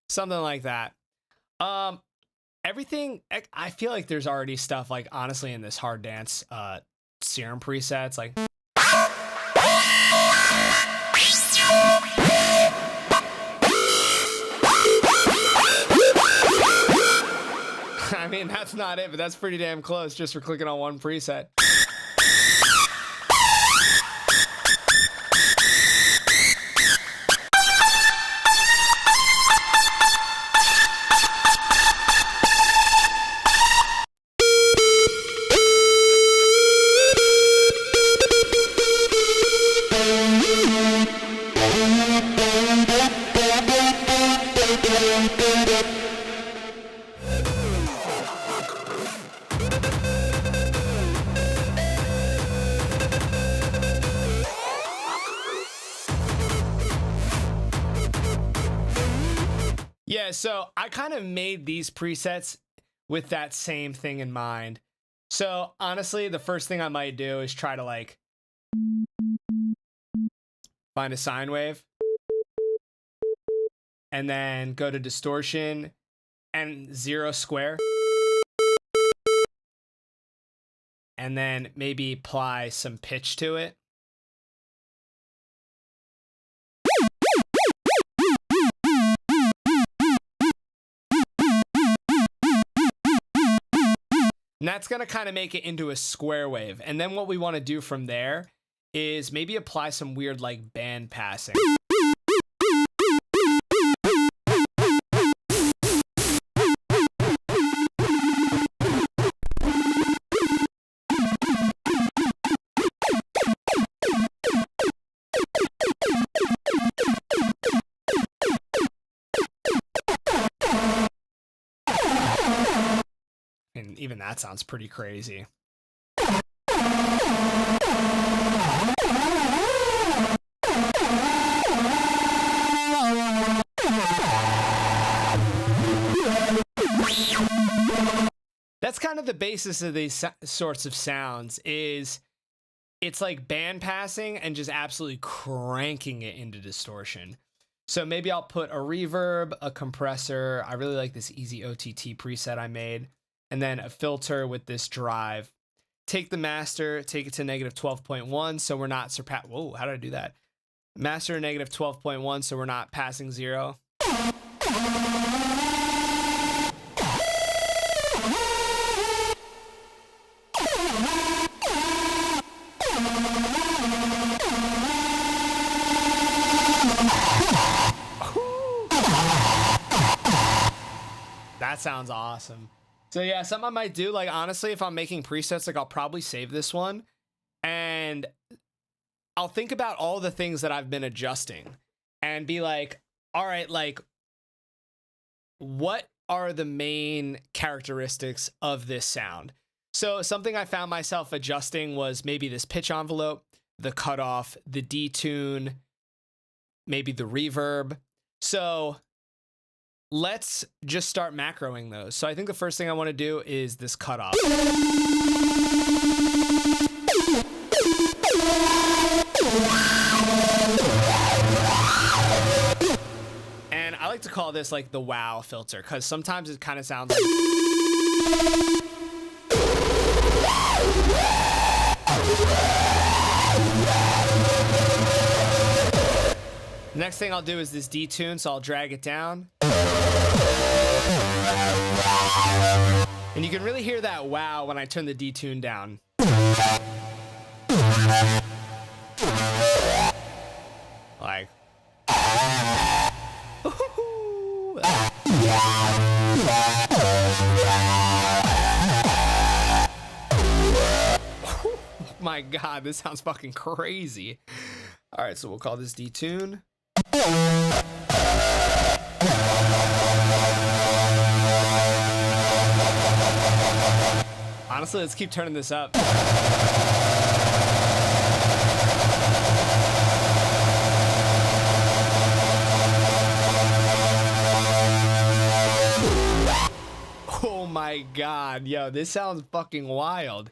Something like that. Everything, I feel like there's already stuff like honestly in this hard dance SERUM presets, like I mean, that's not it, but that's pretty damn close just for clicking on one preset. Yeah, so I kind of made these presets with that same thing in mind. So honestly, the first thing I might do is try to like find a sine wave and then go to distortion and 0 square. and then maybe apply some pitch to it. And that's going to kind of make it into a square wave. And then what we want to do from there is maybe apply some weird like band passing. And even that sounds pretty crazy. That's kind of the basis of these sorts of sounds, is it's like band passing and just absolutely cranking it into distortion. So maybe I'll put a reverb, a compressor. I really like this easy OTT preset I made. And then a filter with this drive. Take the master, take it to negative 12.1 so we're not whoa, how did I do that? Master negative 12.1 so we're not passing 0. That sounds awesome. So yeah, something I might do, like honestly, if I'm making presets, like I'll probably save this one and I'll think about all the things that I've been adjusting and be like, all right, like what are the main characteristics of this sound? So something I found myself adjusting was maybe this pitch envelope, the cutoff, the detune, maybe the reverb. So let's just start macroing those. So I think the first thing I want to do is this cutoff. And I like to call this like the wow filter because sometimes it kind of sounds like... Next thing I'll do is this detune, so I'll drag it down. And you can really hear that wow when I turn the detune down. Like. Oh my God, this sounds fucking crazy. All right, so we'll call this detune. Honestly, let's keep turning this up. Oh my God, yo, this sounds fucking wild.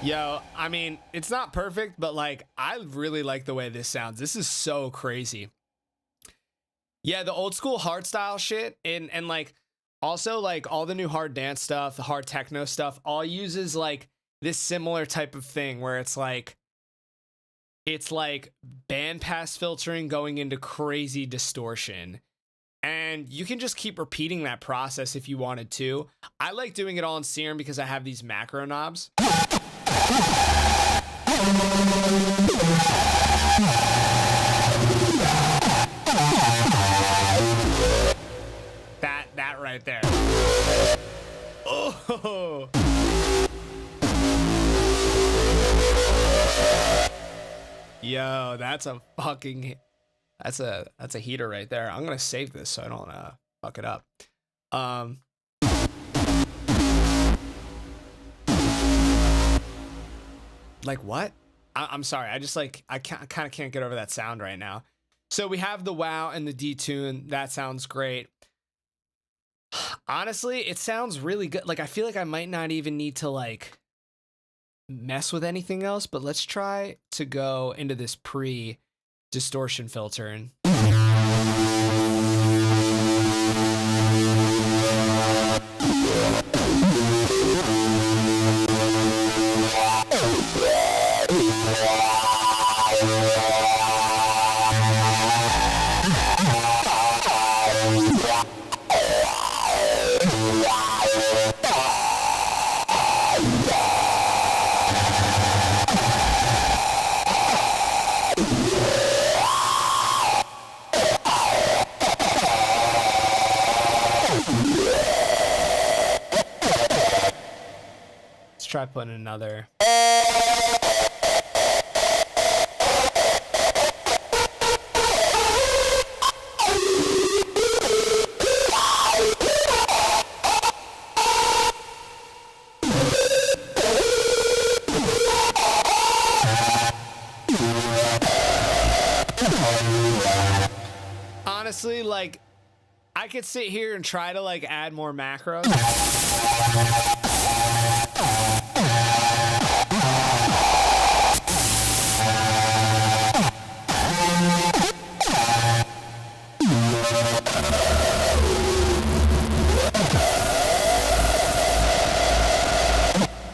Yo, I mean, it's not perfect, but like, I really like the way this sounds. This is so crazy. Yeah, the old school hard style shit and like also like all the new hard dance stuff, the hard techno stuff, all uses like this similar type of thing where it's like bandpass filtering going into crazy distortion. And you can just keep repeating that process if you wanted to. I like doing it all in SERUM because I have these macro knobs. That right there. Oh. Yo, that's a fucking... That's a heater right there. I'm gonna save this so I don't fuck it up. Like what? I'm sorry. I just like I kind of can't get over that sound right now. So we have the wow and the detune. That sounds great. Honestly, it sounds really good. Like, I feel like I might not even need to like mess with anything else, but let's try to go into this pre-distortion filter and try putting another. Honestly, like, I could sit here and try to like add more macros.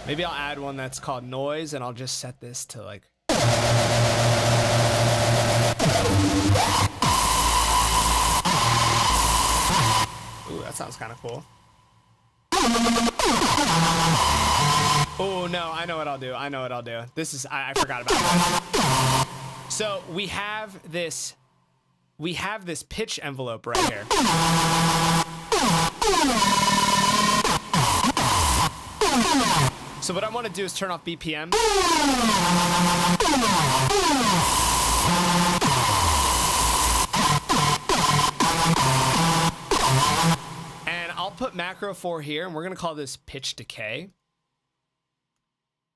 Maybe I'll add one that's called noise, and I'll just set this to like. Ooh, that sounds kind of cool. Oh no, I know what I'll do. I know what I'll do. This is I forgot about that. So we have this pitch envelope right here. So what I want to do is turn off BPM. And I'll put macro 4 here, and we're going to call this pitch decay.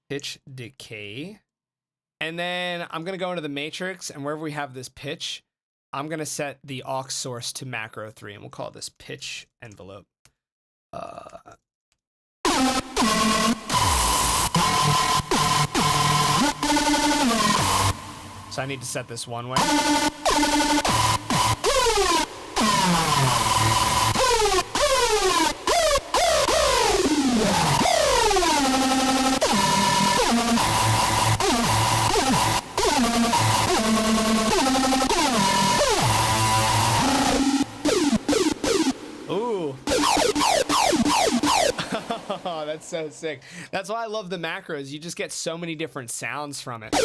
Pitch decay. And then I'm going to go into the matrix, and wherever we have this pitch, I'm going to set the aux source to macro 3, and we'll call this pitch envelope. So I need to set this one way. Ooh. Oh, that's so sick. That's why I love the macros. You just get so many different sounds from it.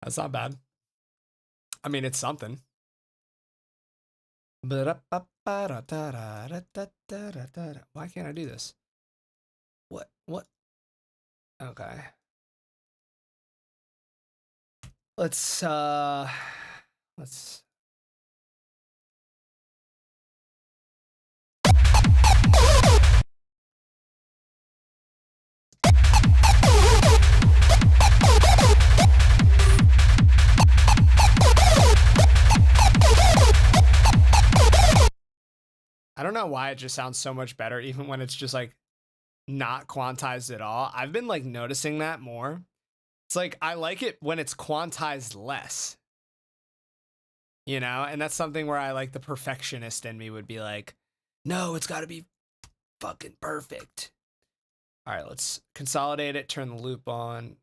That's not bad. I mean, it's something. Why can't I do this? What? Okay. Let's I don't know why it just sounds so much better, even when it's just like not quantized at all. I've been like noticing that more. It's like, I like it when it's quantized less, you know? And that's something where I like the perfectionist in me would be like, no, it's gotta be fucking perfect. All right, let's consolidate it, turn the loop on.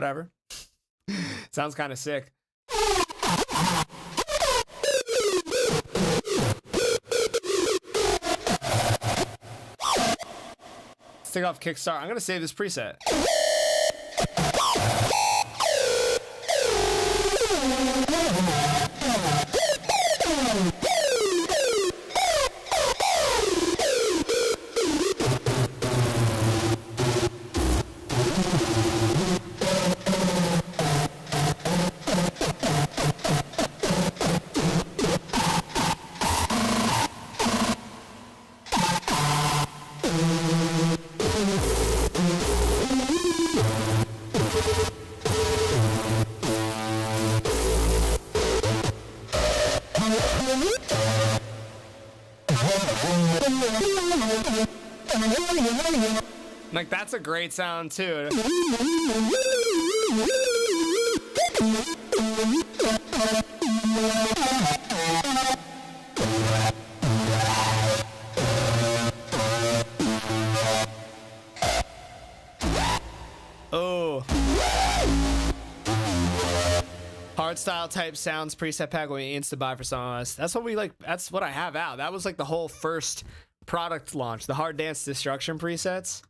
whatever. Sounds kind of sick. Let's take off Kickstart. I'm gonna save this preset. Like, that's a great sound too. Oh. Hardstyle type sounds preset pack we insta buy for some of us. That's what we like. That's what I have out. That was like the whole first product launch, the hard dance destruction presets.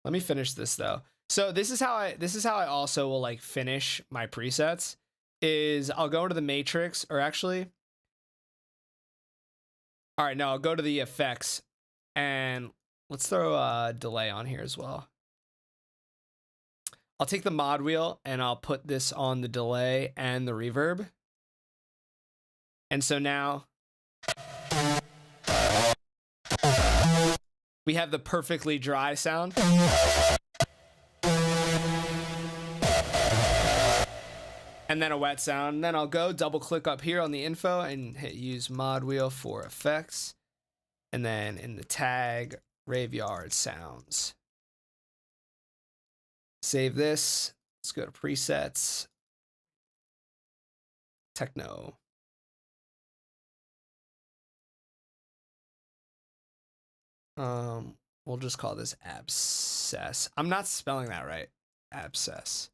Let me finish this though. So this is how I also will like finish my presets is I'll go to the matrix, or actually, all right, no, I'll go to the effects and let's throw a delay on here as well. I'll take the mod wheel and I'll put this on the delay and the reverb. And so now we have the perfectly dry sound. And then a wet sound. And then I'll go double click up here on the info and hit use mod wheel for effects. And then in the tag, RAVEYARD sounds. Save this. Let's go to presets. Techno. We'll just call this abscess. I'm not spelling that right. Abscess.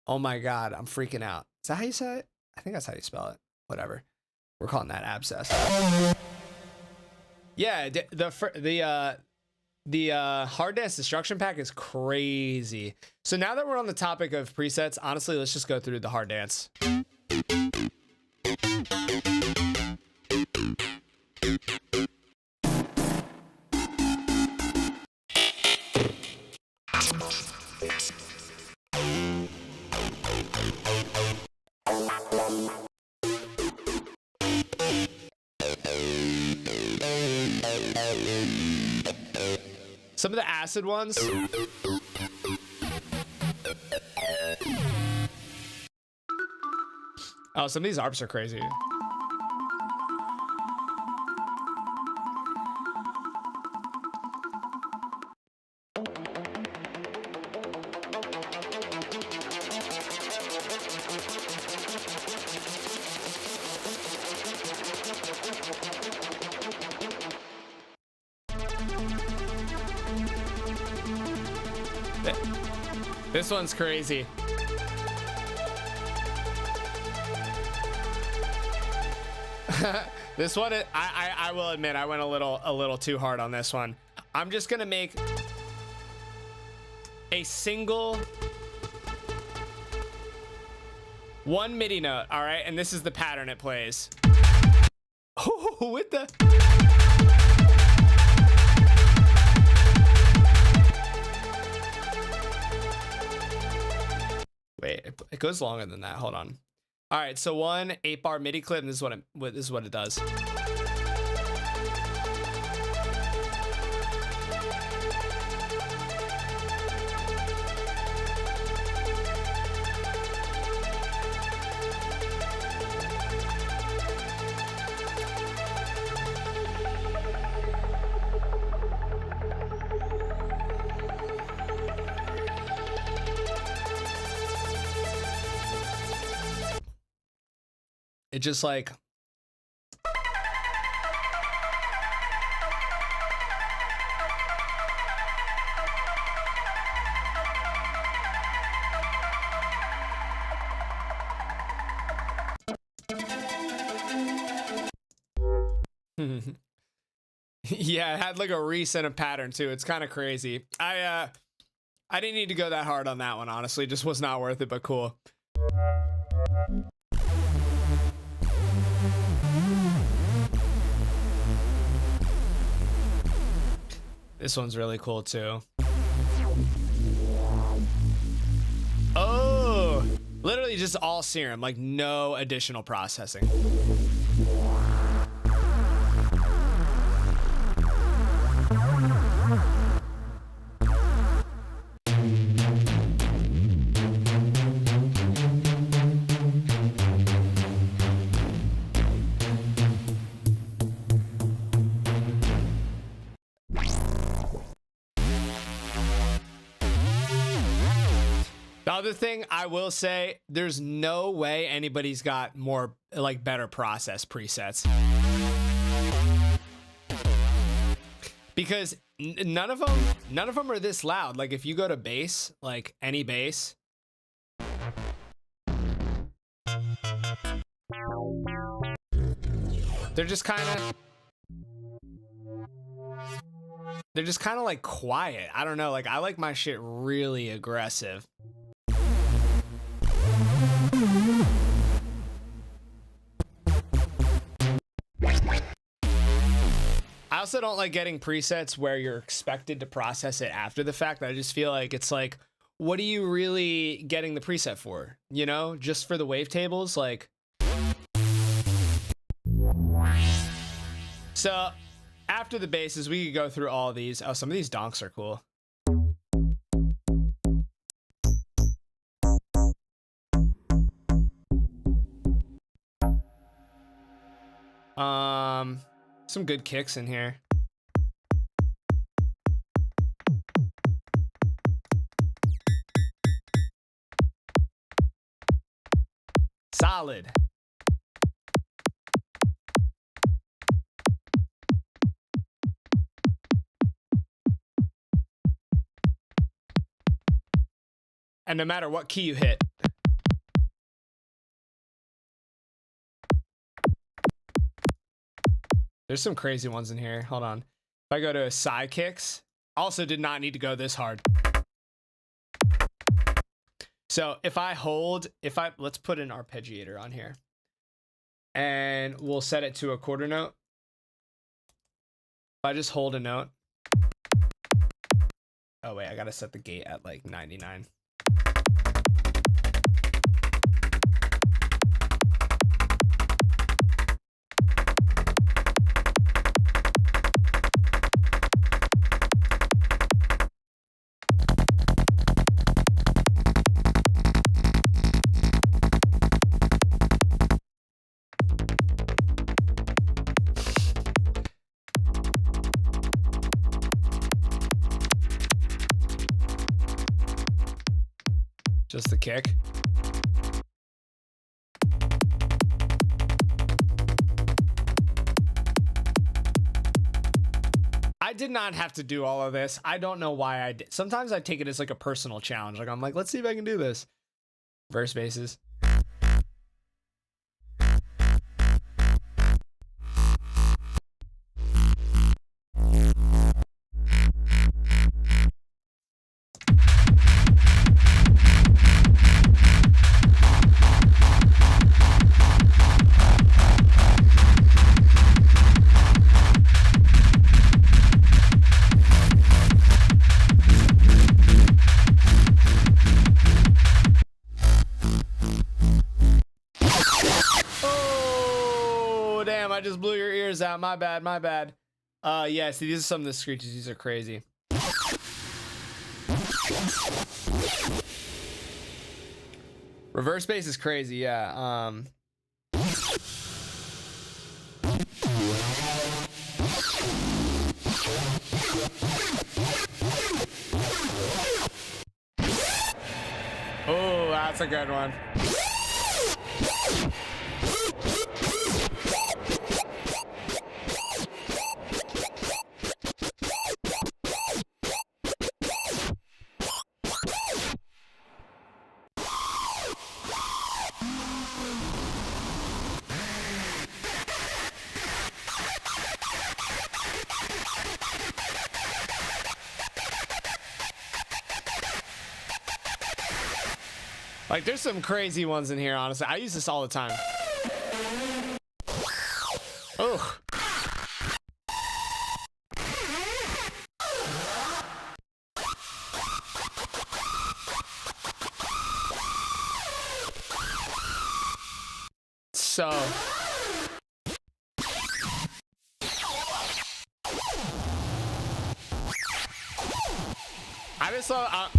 Oh my God, I'm freaking out. Is that how you say it? I think that's how you spell it. Whatever. We're calling that abscess. Yeah, the hard dance destruction pack is crazy. So now that we're on the topic of presets, honestly, let's just go through the hard dance. Some of the acid ones. Oh, some of these ARPs are crazy. This one's crazy. This one, I will admit, I went a little too hard on this one. I'm just gonna make a single one MIDI note, all right? And this is the pattern it plays. Oh, with the... Wait, it goes longer than that. Hold on. All right, so one 8-bar MIDI clip, and this is what it does. It just like... Yeah, it had like a recent a pattern too. It's kind of crazy. I didn't need to go that hard on that one, honestly. Just was not worth it, but cool. This one's really cool too. Oh, literally just all SERUM, like no additional processing. The other thing I will say, there's no way anybody's got more, like, better process presets. Because none of them are this loud. Like, if you go to bass, like any bass, they're just kind of like quiet. I don't know, like I like my shit really aggressive. I also don't like getting presets where you're expected to process it after the fact. I just feel like it's like, what are you really getting the preset for? You know, just for the wavetables? Like, so after the basses, we could go through all of these. Oh, some of these donks are cool. Some good kicks in here. Solid. And no matter what key you hit. There's some crazy ones in here. Hold on. If I go to side kicks, also did not need to go this hard. So if I hold, let's put an arpeggiator on here and we'll set it to a quarter note. If I just hold a note. Oh wait, I gotta set the gate at like 99. Just the kick. I did not have to do all of this. I don't know why I did. Sometimes I take it as like a personal challenge. Like I'm like, let's see if I can do this. Verse basses. I just blew your ears out. My bad, my bad. Yeah, see, these are some of the screeches. These are crazy. Reverse bass is crazy, yeah. Oh, that's a good one. Like, there's some crazy ones in here, honestly. I use this all the time. Oh. So I just love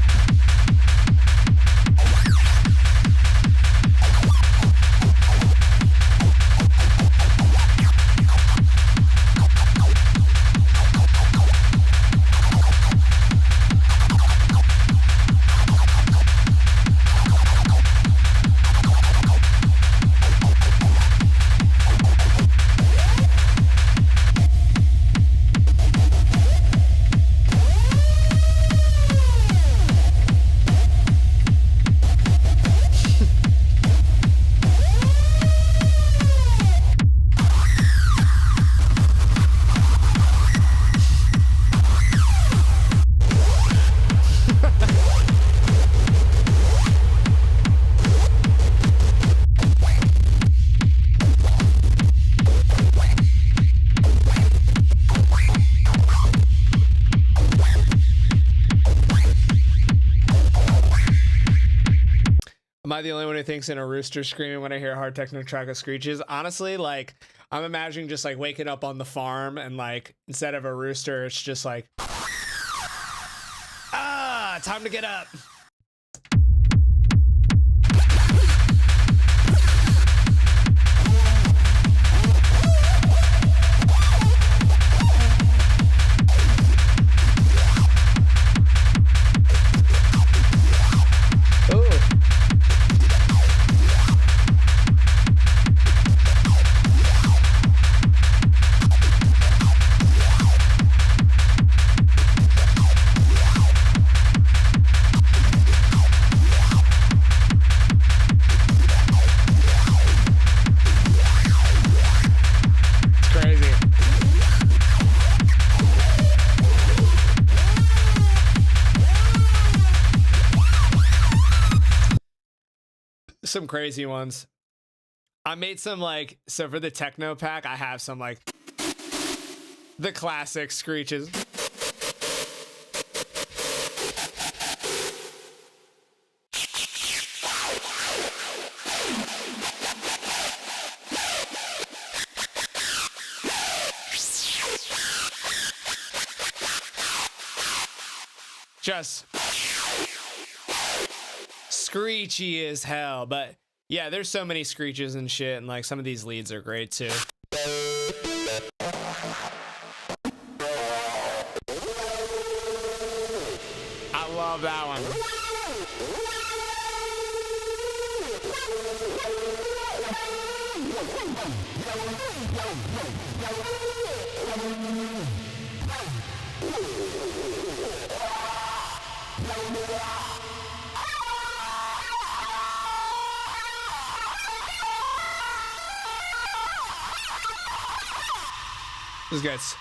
Am I the only one who thinks in a rooster screaming when I hear a hard techno track of screeches? Honestly, like, I'm imagining just like waking up on the farm and like instead of a rooster, it's just like, ah, time to get up. Some crazy ones. I made some like, so for the techno pack, I have some like the classic screeches. Just screechy as hell, but yeah, there's so many screeches and shit, and like some of these leads are great too. I love that one. This gets.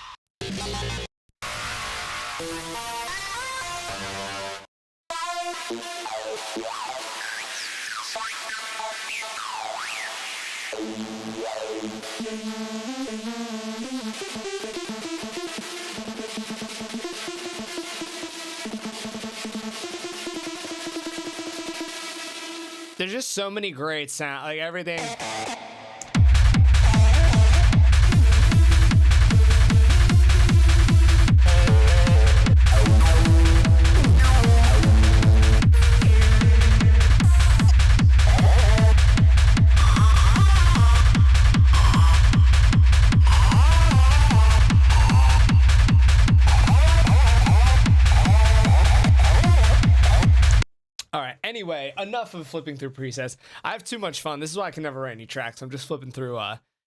There's just so many great sound, like everything. Anyway, enough of flipping through presets. I have too much fun. This is why I can never write any tracks. I'm just flipping through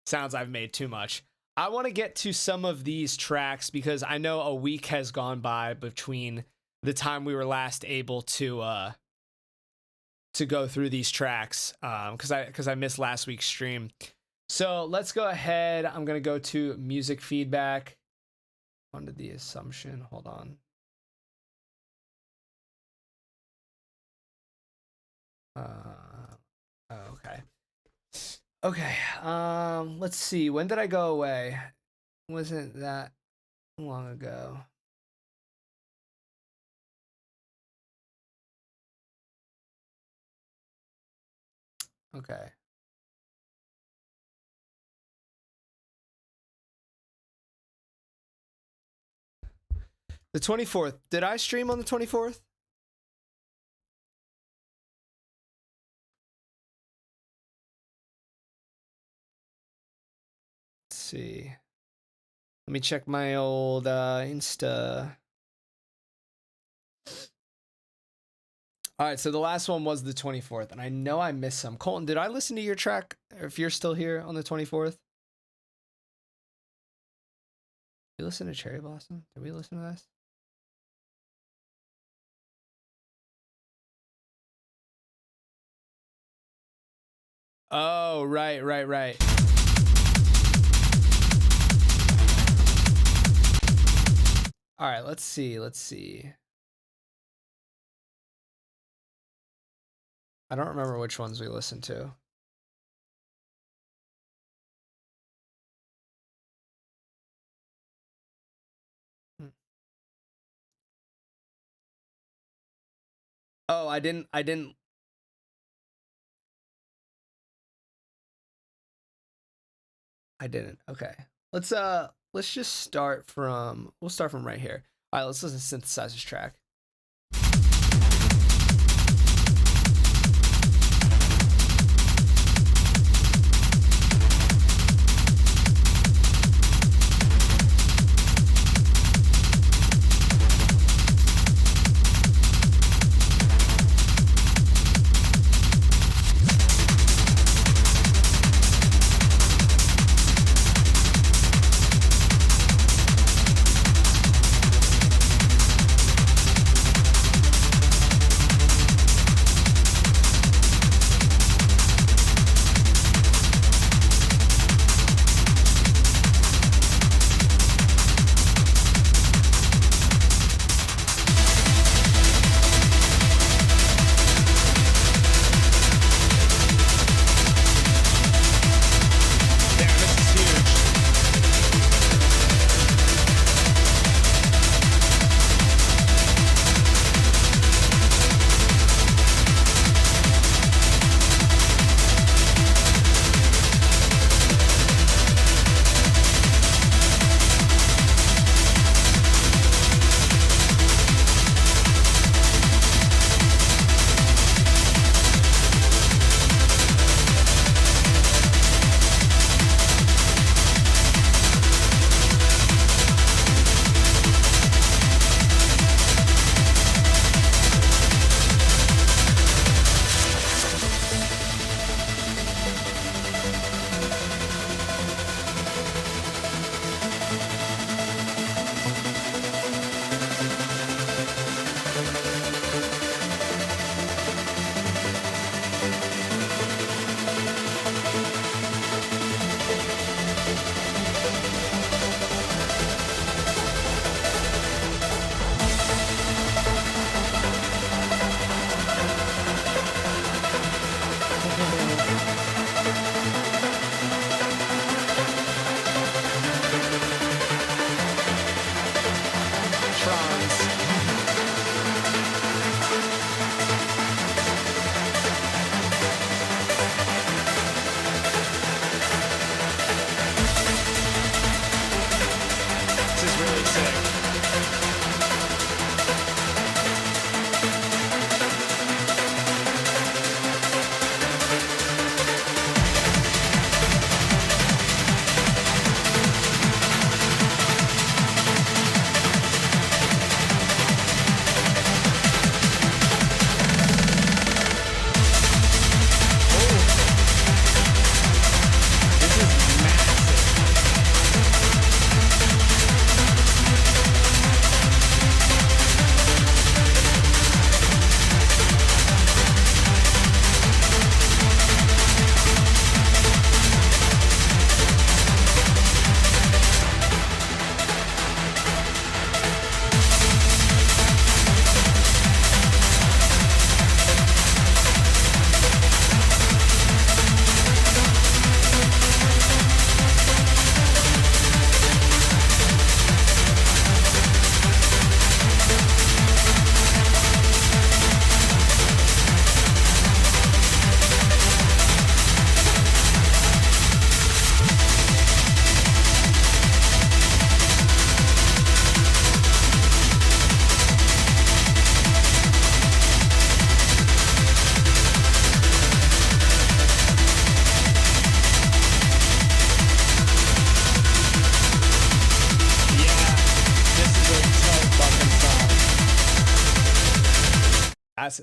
sounds I've made too much. I want to get to some of these tracks because I know a week has gone by between the time we were last able to go through these tracks because I missed last week's stream. So let's go ahead. I'm gonna go to music feedback. Under the assumption, hold on. Okay. Okay. Let's see. When did I go away? Wasn't that long ago? Okay. The 24th. Did I stream on the 24th? Let's see. Let me check my old Insta. All right, so the last one was the 24th, and I know I missed some. Colton, did I listen to your track, if you're still here, on the 24th? You listen to Cherry Blossom? Did we listen to this? Oh, right. All right, let's see. I don't remember which ones we listened to. Oh, I didn't. Okay. Let's just start from, we'll start from right here. All right, let's listen to Synthesizer's track.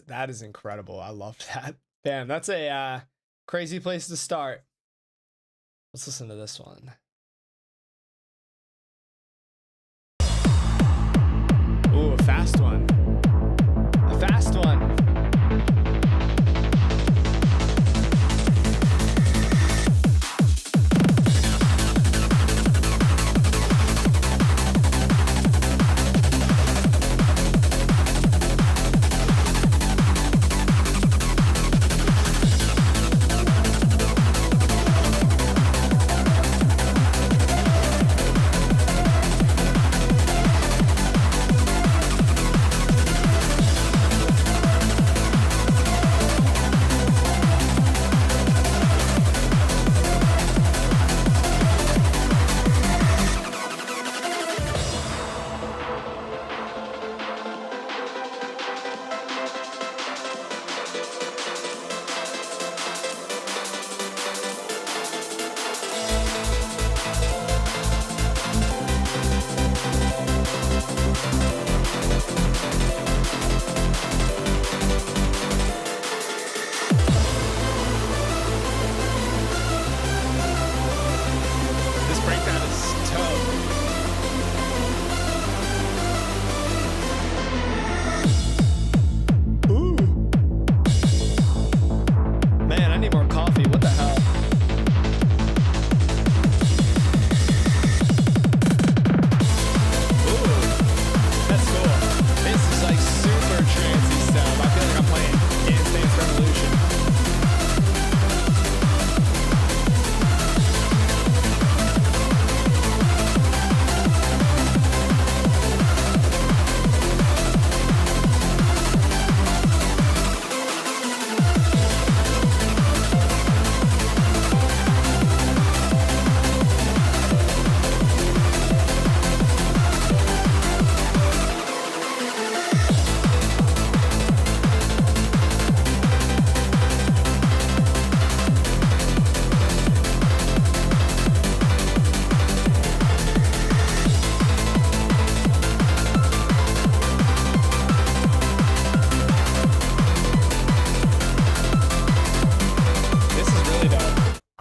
That is incredible. I love that. Damn, that's a crazy place to start. Let's listen to this one. Ooh, a fast one. A fast one.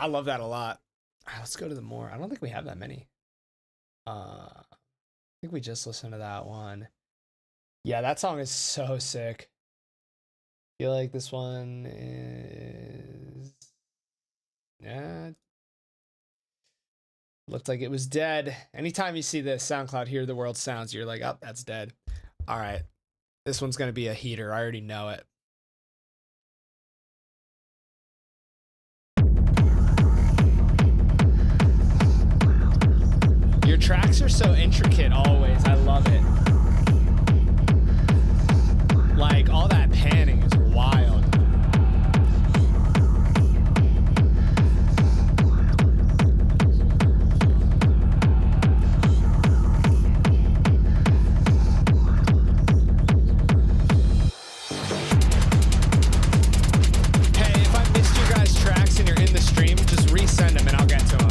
I love that a lot. All right, let's go to the more. I don't think we have that many. I think we just listened to that one. Yeah, that song is so sick. I feel like this one is... Yeah. Looked like it was dead. Anytime you see this SoundCloud Hear the World Sounds, you're like, oh, that's dead. All right. This one's going to be a heater. I already know it. Your tracks are so intricate always. I love it. Like, all that panning is wild. Hey, if I missed your guys' tracks and you're in the stream, just resend them and I'll get to them.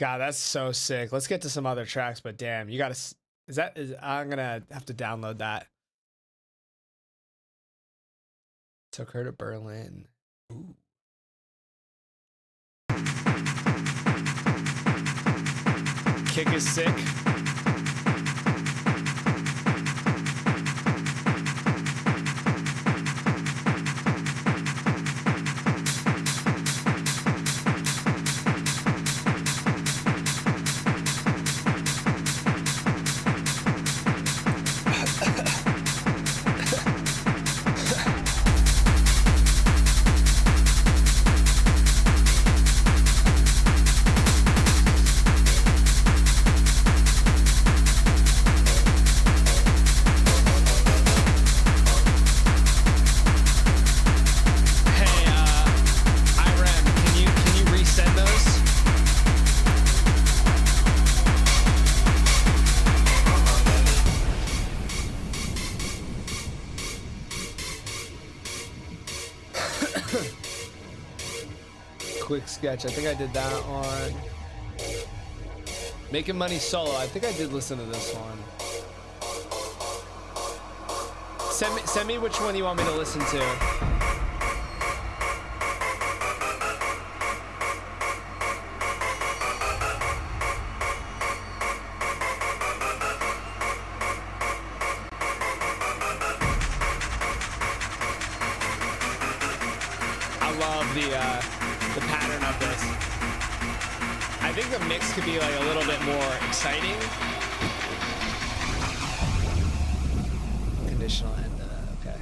God, that's so sick. Let's get to some other tracks, but damn, you gotta. I'm gonna have to download that. Took her to Berlin. Ooh. Kick is sick. Quick sketch. I think I did that one. Making Money Solo. I think I did listen to this one. Send me which one you want me to listen to. I love the pattern of this. I think the mix could be like a little bit more exciting. Conditional end. Okay.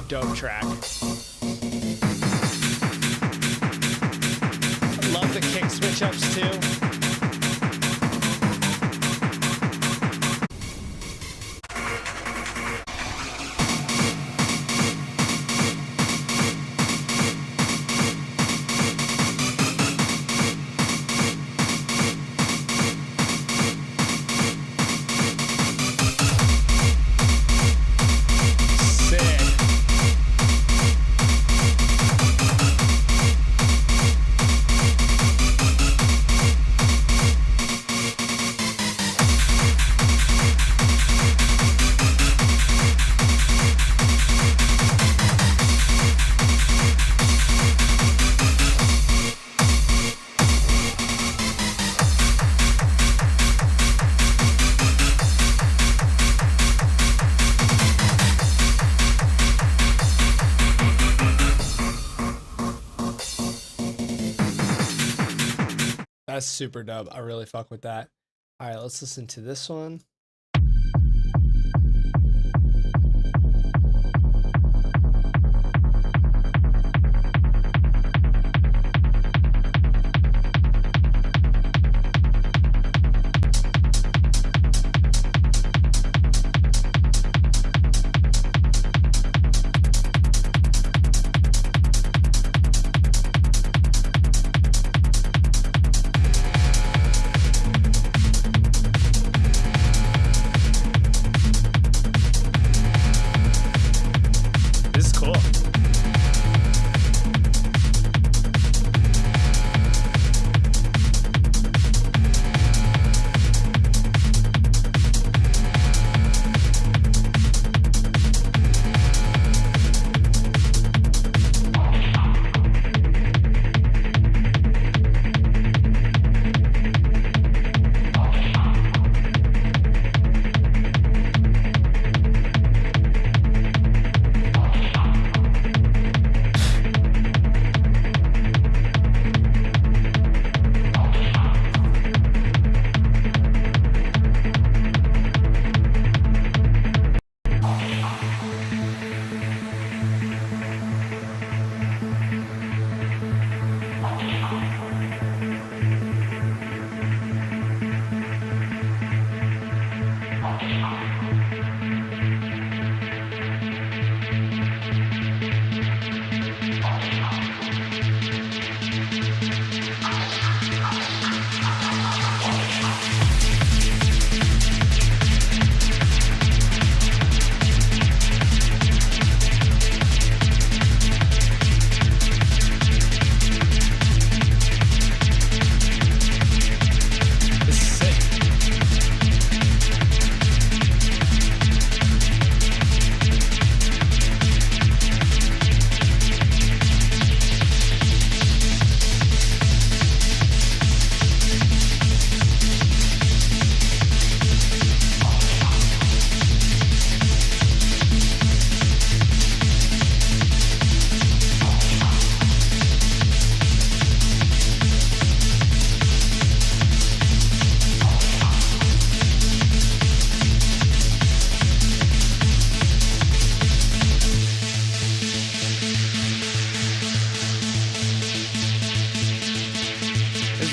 Dope track. Love the kick switch ups too. That's super dope. I really fuck with that. All right, let's listen to this one.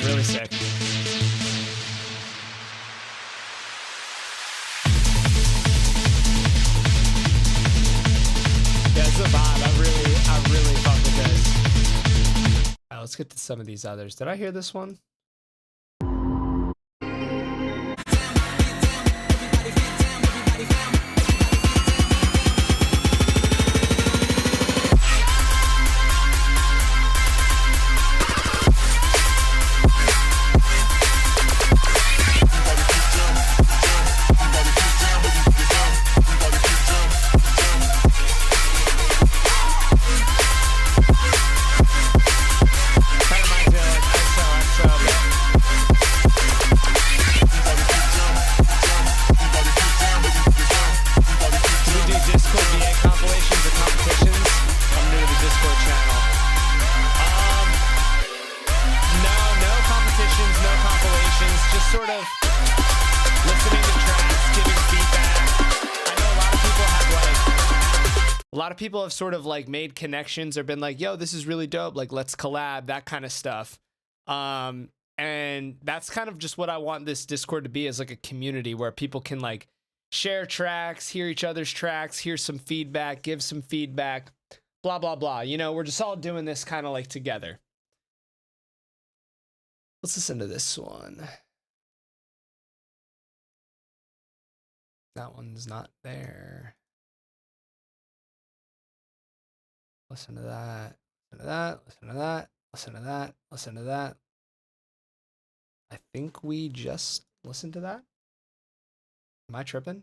It's really sick. Yeah, it's a vibe. I really fuck with this. All right, let's get to some of these others. Did I hear this one? People have sort of like made connections or been like, yo, this is really dope, like let's collab, that kind of stuff. And that's kind of just what I want this Discord to be, as like a community where people can like share tracks, hear each other's tracks, hear some feedback, give some feedback, blah blah blah. You know, we're just all doing this kind of like together. Let's listen to this one. That one's not there. Listen to that, listen to that, listen to that, listen to that, listen to that. I think we just listened to that. Am I tripping?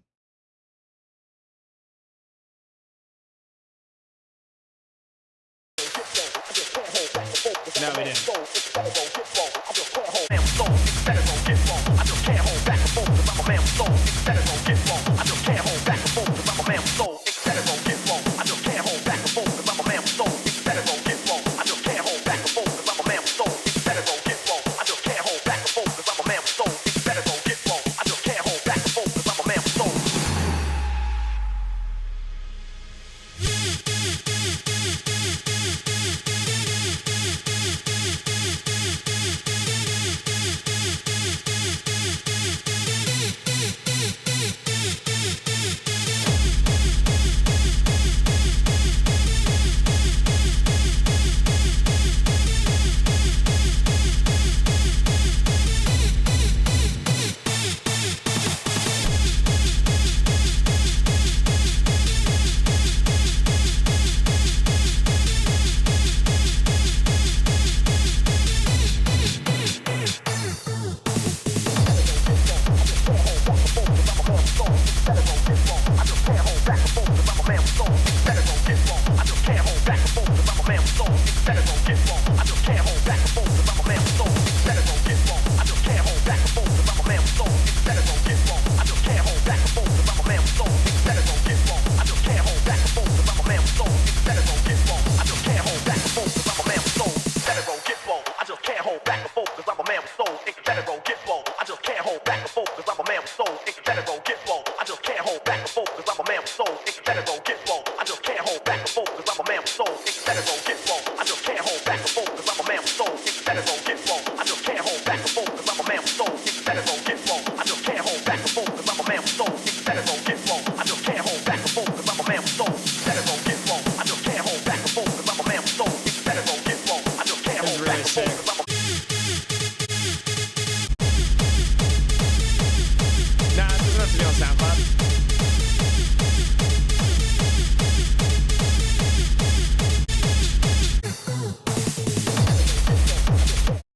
No, we didn't.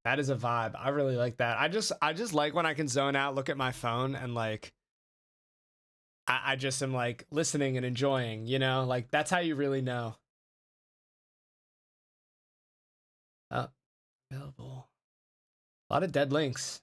That is a vibe. I really like that. I just like when I can zone out, look at my phone, and like I just am like listening and enjoying, you know? Like that's how you really know. Oh, available. A lot of dead links.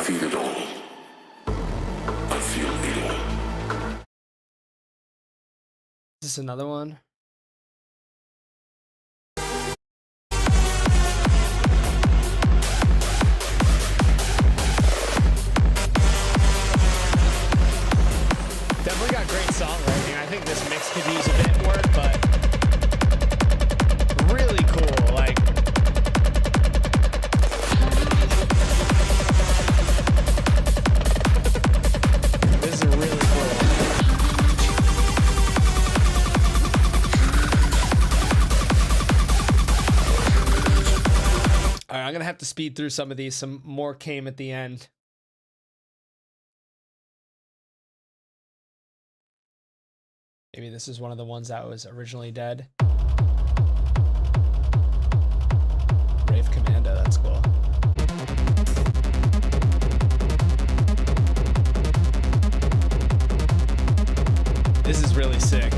feel it all. I feel it all. Is this another one? Definitely got great songwriting. I think this mix could use a bit work, but really cool. Like, this is really cool. All right, I'm gonna have to speed through some of these. Some more came at the end. Maybe this is one of the ones that was originally dead. Rave Commando, that's cool. This is really sick.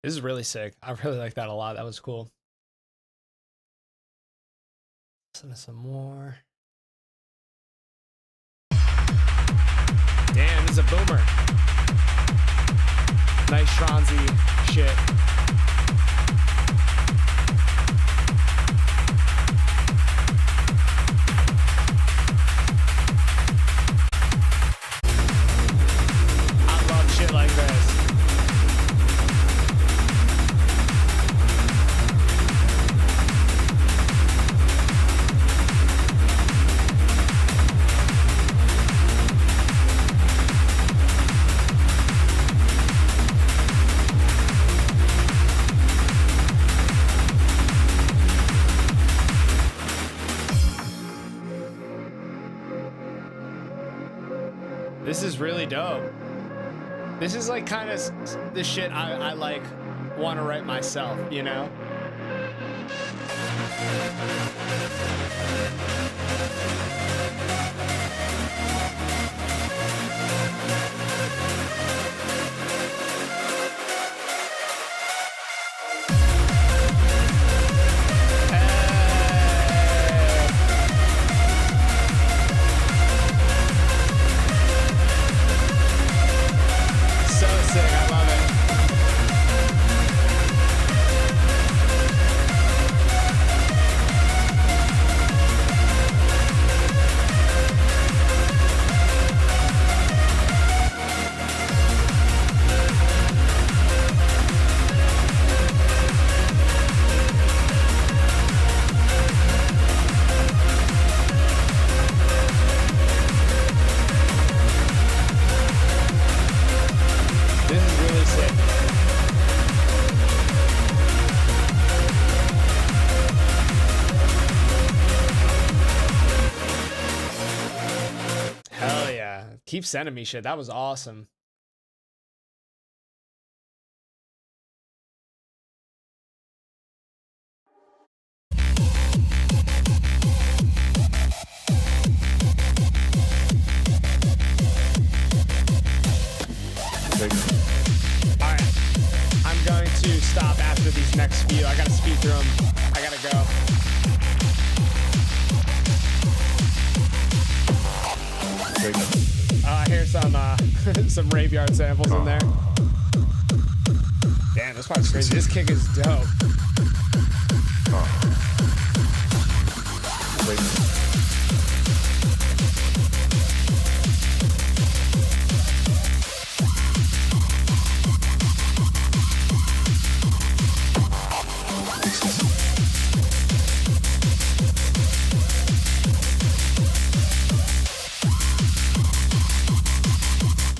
This is really sick. I really like that a lot. That was cool. Listen to some more. Damn, this is a boomer. Nice Schranzy shit. I love shit like this. This is really dope. This is like kind of the shit I like want to write myself, you know? Keep sending me shit. That was awesome. next few. I gotta speed through them. I gotta go. Here's some some RAVEYARD samples in there. Damn, this part's crazy. This kick is dope.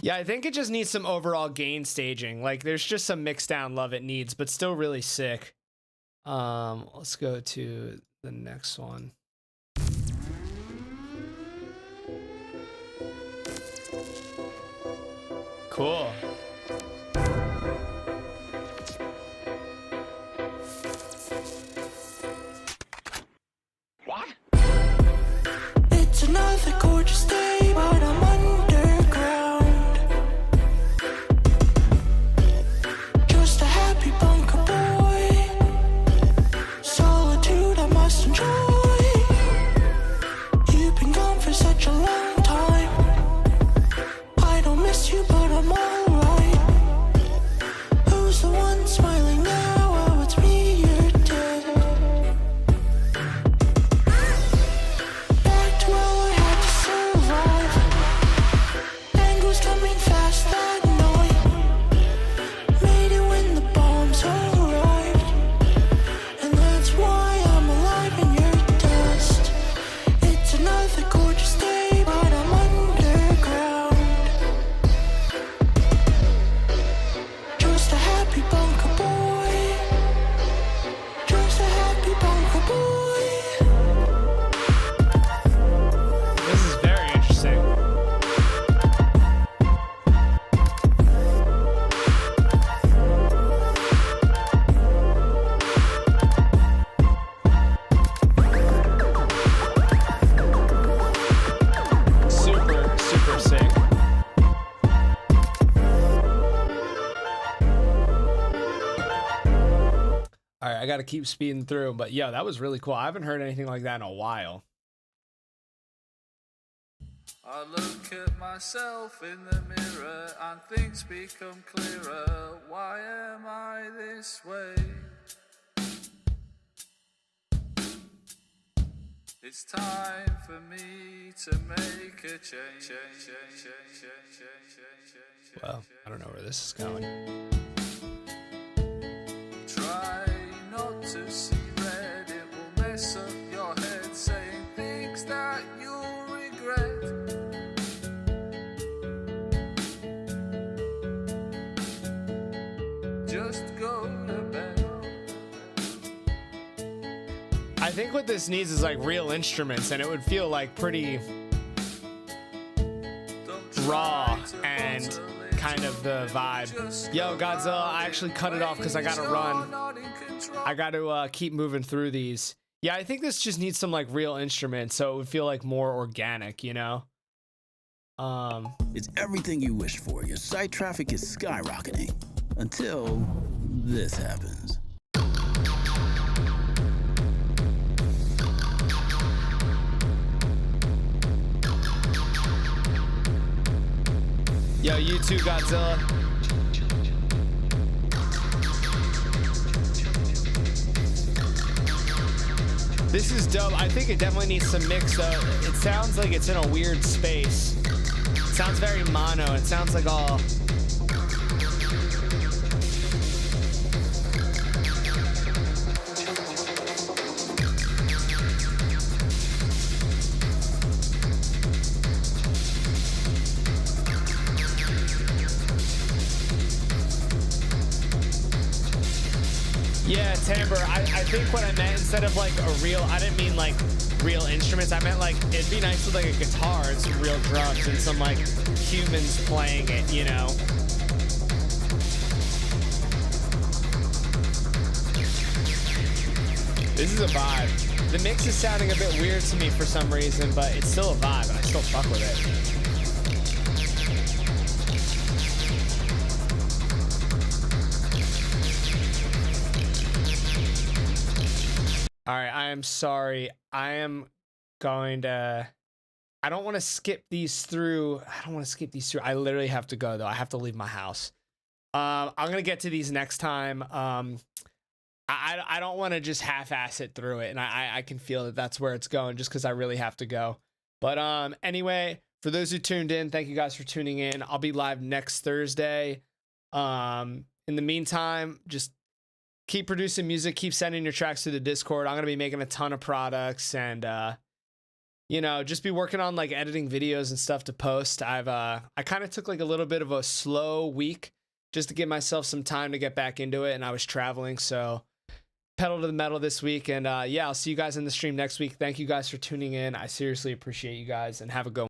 Yeah, I think it just needs some overall gain staging. Like, there's just some mix down love it needs, but still really sick. Let's go to the next one. Cool. What? It's another gorgeous day, but I'm underground. Just a happy bunker boy. Solitude I must enjoy. You've been gone for such a long time. I don't miss you, but I'm alright. Who's the one smiling now? Oh, it's me, you're dead. Back to all I had to survive. Angles coming fast that night. Made it when the bombs arrived. And that's why I'm alive in your dust. It's another gorgeous day, but I'm underground. Just a happy bunker boy. Just a happy bunker boy. This is very interesting. Super, super sick. All right, I got to keep speeding through, but yeah, that was really cool. I haven't heard anything like that in a while. I look at myself in the mirror and things become clearer. Why am I this way? It's time for me to make a change. Well, I don't know where this is going. Try not to see red, it will mess up your head, saying things that you'll regret. Just go to bed. I think what this needs is like real instruments, and it would feel like pretty Don't try raw to and bottle it. kind of the vibe. Yo, Godzilla, I actually cut it off because I gotta run. I gotta keep moving through these. Yeah, I think this just needs some like real instruments, so it would feel like more organic, you know? It's everything you wished for. Your site traffic is skyrocketing. Until this happens. Yo, you too, Godzilla. This is dope. I think it definitely needs some mix though. It sounds like it's in a weird space. It sounds very mono. It sounds like all... Yeah, timbre. I think what I meant, instead of like a real, I didn't mean like real instruments. I meant like, it'd be nice with like a guitar and some real drums and some like humans playing it, you know? This is a vibe. The mix is sounding a bit weird to me for some reason, but it's still a vibe and I still fuck with it. All right, I am sorry. I am going to... I don't want to skip these through. I literally have to go, though. I have to leave my house. I'm going to get to these next time. I don't want to just half-ass it through it, and I can feel that that's where it's going just because I really have to go. But anyway, for those who tuned in, thank you guys for tuning in. I'll be live next Thursday. In the meantime, just keep producing music, keep sending your tracks to the Discord. I'm going to be making a ton of products and, you know, just be working on like editing videos and stuff to post. I kind of took like a little bit of a slow week just to give myself some time to get back into it. And I was traveling, so pedal to the metal this week. And yeah, I'll see you guys in the stream next week. Thank you guys for tuning in. I seriously appreciate you guys and have a good one.